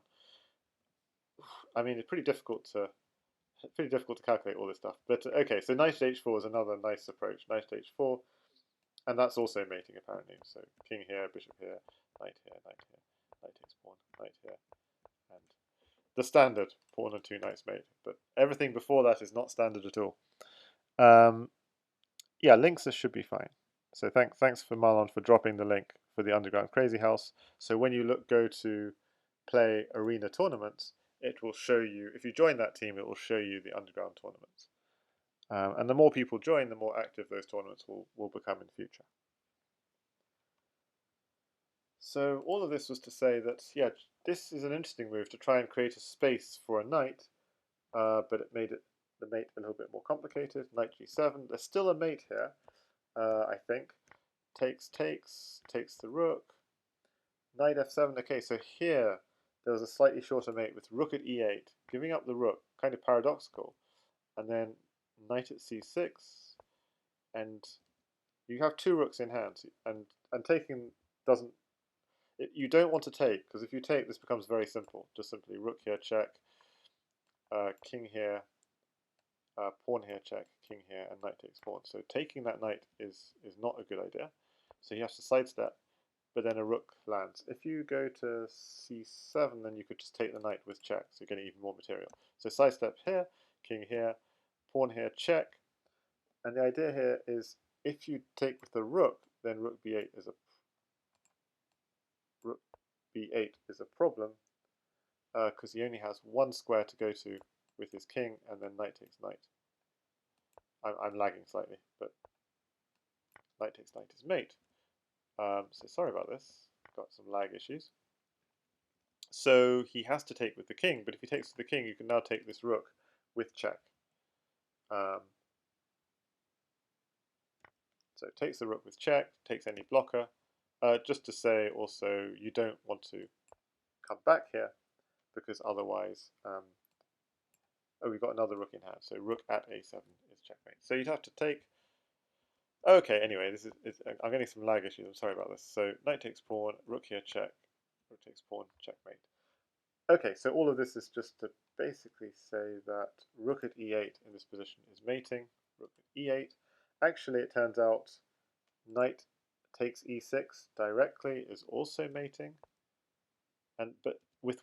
I mean, it's pretty difficult to calculate all this stuff. But okay, so knight at h4 is another nice approach. Knight at h4, and that's also mating apparently. So king here, bishop here, knight here, knight here, knight takes pawn, knight here, and the standard pawn and 2 knights mate. But everything before that is not standard at all. Yeah, links should be fine. So thanks for Marlon for dropping the link for the Underground Crazyhouse. So when you go to play arena tournaments, it will show you, if you join that team, it will show you the underground tournaments. And the more people join, the more active those tournaments will become in future. So all of this was to say that, yeah, this is an interesting move to try and create a space for a knight, but it made the mate a little bit more complicated. Knight g7, there's still a mate here, I think. Takes the rook. Knight f7, okay, so here there was a slightly shorter mate with rook at e8, giving up the rook, kind of paradoxical, and then knight at c6, and you have two rooks in hand, and taking doesn't. You don't want to take, because if you take, this becomes very simple. Just simply rook here, check, king here, pawn here, check, king here, and knight takes pawn. So taking that knight is not a good idea. So he has to sidestep, but then a rook lands. If you go to c7, then you could just take the knight with check, so you're getting even more material. So sidestep here, king here, pawn here, check, and the idea here is if you take with the rook, then rook b8 is a problem, because he only has one square to go to with his king, and then knight takes knight. I'm lagging slightly, but knight takes knight is mate. So sorry about this, got some lag issues. So he has to take with the king, but if he takes with the king, you can now take this rook with check. So takes the rook with check, takes any blocker. Just to say also, you don't want to come back here, because otherwise, oh, we've got another rook in hand. So rook at a7 is checkmate. So you'd have to take. Okay, anyway, I'm getting some lag issues. I'm sorry about this. So knight takes pawn, rook here, check, rook takes pawn, checkmate. Okay, so all of this is just to basically say that rook at e8 in this position is mating. Rook at e8. Actually, it turns out knight takes e6 directly is also mating, but with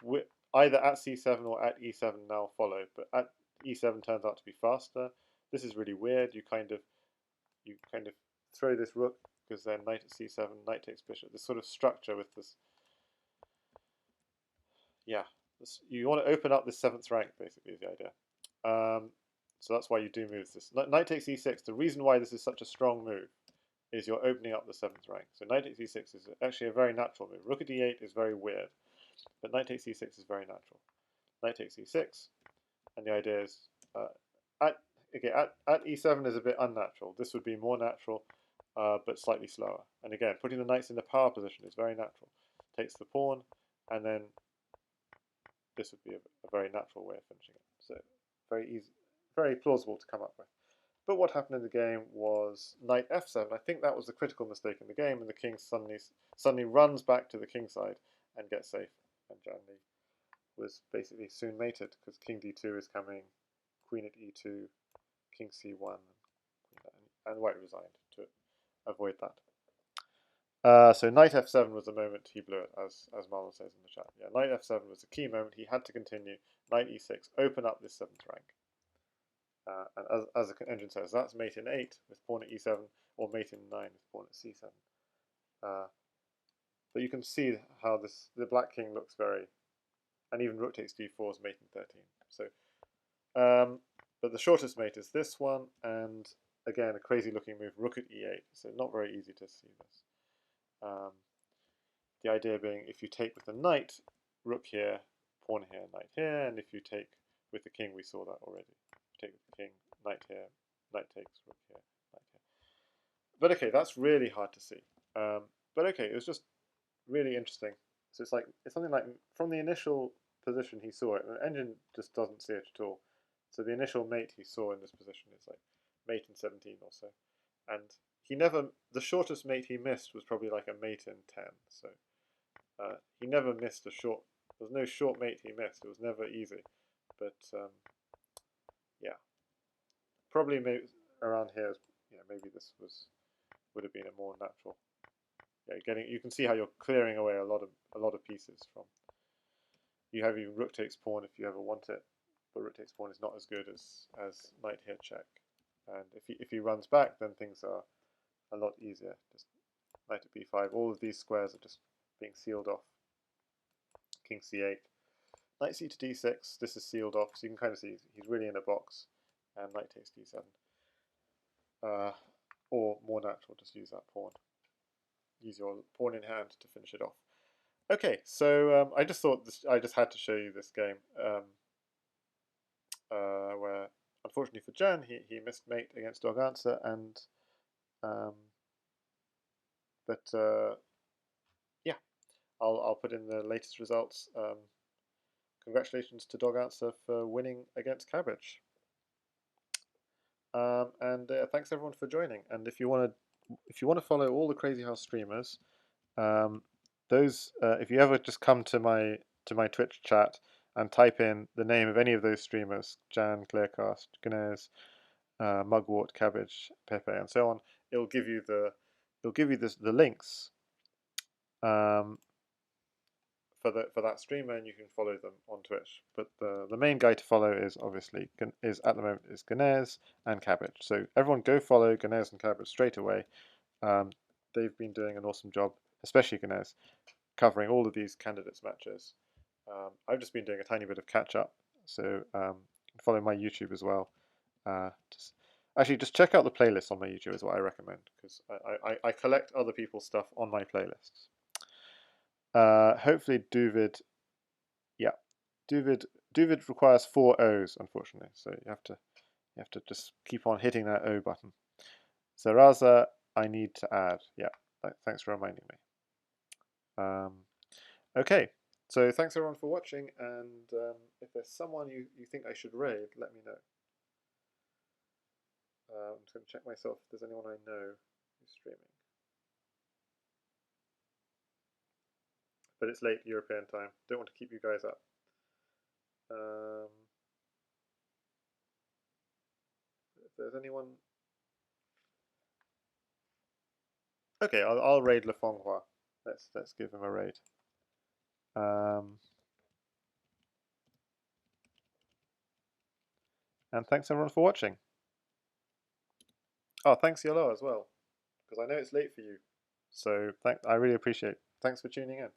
either at c7 or at e7 now follow, but at e7 turns out to be faster. This is really weird. You kind of throw this rook, because then knight at c7, knight takes bishop. This sort of structure with this, yeah. You want to open up this seventh rank, basically, is the idea. So that's why you do move this. Knight takes e6. The reason why this is such a strong move is you're opening up the seventh rank. So knight takes e6 is actually a very natural move. Rook at d8 is very weird, but knight takes e6 is very natural. Knight takes e6, and the idea is at e7 is a bit unnatural. This would be more natural, but slightly slower. And again, putting the knights in the power position is very natural. Takes the pawn, and then this would be a very natural way of finishing it. So very easy, very plausible to come up with. But what happened in the game was knight f7. I think that was the critical mistake in the game, and the king suddenly runs back to the king side and gets safe. And JannLee was basically soon mated, because king d2 is coming, queen at e2, king c1, and white resigned to avoid that. So knight f7 was the moment he blew it, as Marlon says in the chat. Yeah, knight f7 was the key moment. He had to continue. Knight e6, open up this seventh rank. And as the engine says, that's mate in 8 with pawn at e7, or mate in 9 with pawn at c7. But you can see how the black king looks very, and even rook takes d4 is mate in 13. So, but the shortest mate is this one, and again a crazy looking move, rook at e8. So not very easy to see this. The idea being, if you take with the knight, rook here, pawn here, knight here, and if you take with the king, we saw that already. Take with the king, knight here, knight takes, rook here, knight here. But okay, that's really hard to see. But okay, it was just really interesting. So it's something like from the initial position he saw it, and the engine just doesn't see it at all. So the initial mate he saw in this position is like mate in 17 or so, and the shortest mate he missed was probably like a mate in 10. So he never missed a short. There was no short mate he missed. It was never easy, but yeah, probably maybe around here. Yeah, maybe this would have been a more natural. Yeah, you can see how you're clearing away a lot of pieces from. You have even rook takes pawn if you ever want it, but rook takes pawn is not as good as knight here check. And if he runs back, then things are a lot easier. Just knight at b5. All of these squares are just being sealed off. King c8. Knight c to d6. This is sealed off, so you can kind of see he's really in a box. And knight takes d7. Or more natural, just use that pawn. Use your pawn in hand to finish it off. Okay, so I just thought I just had to show you this game where, unfortunately for Jan, he missed mate against doganswer, and but yeah, I'll put in the latest results congratulations to doganswer for winning against Cabbage. And thanks everyone for joining. And if you want to follow all the Crazyhouse streamers, if you ever just come to my Twitch chat and type in the name of any of those streamers, Jan, Clearcast, Ganez, Mugwort, Cabbage, Pepe, and so on, it'll give you the links for that streamer, and you can follow them on Twitch. But the main guy to follow is obviously at the moment is Ganez and Cabbage. So everyone go follow Ganez and Cabbage straight away. They've been doing an awesome job, especially Ganez, covering all of these candidates matches. I've just been doing a tiny bit of catch up, so follow my YouTube as well. Just check out the playlist on my YouTube is what I recommend, because I collect other people's stuff on my playlists. Hopefully Duvid, yeah, Duvid requires 4 O's, unfortunately, so you have to just keep on hitting that O button. Zaraza, I need to add. Yeah, thanks for reminding me. Okay, so thanks everyone for watching, and if there's someone you think I should raid, let me know. I'm just going to check myself if there's anyone I know who's streaming. But it's late European time. Don't want to keep you guys up. If there's anyone... Okay, I'll raid Le Fonghua. Let's give him a raid. And thanks everyone for watching. Oh, thanks Yolo as well, because I know it's late for you. So I really appreciate it. Thanks for tuning in.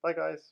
Bye guys.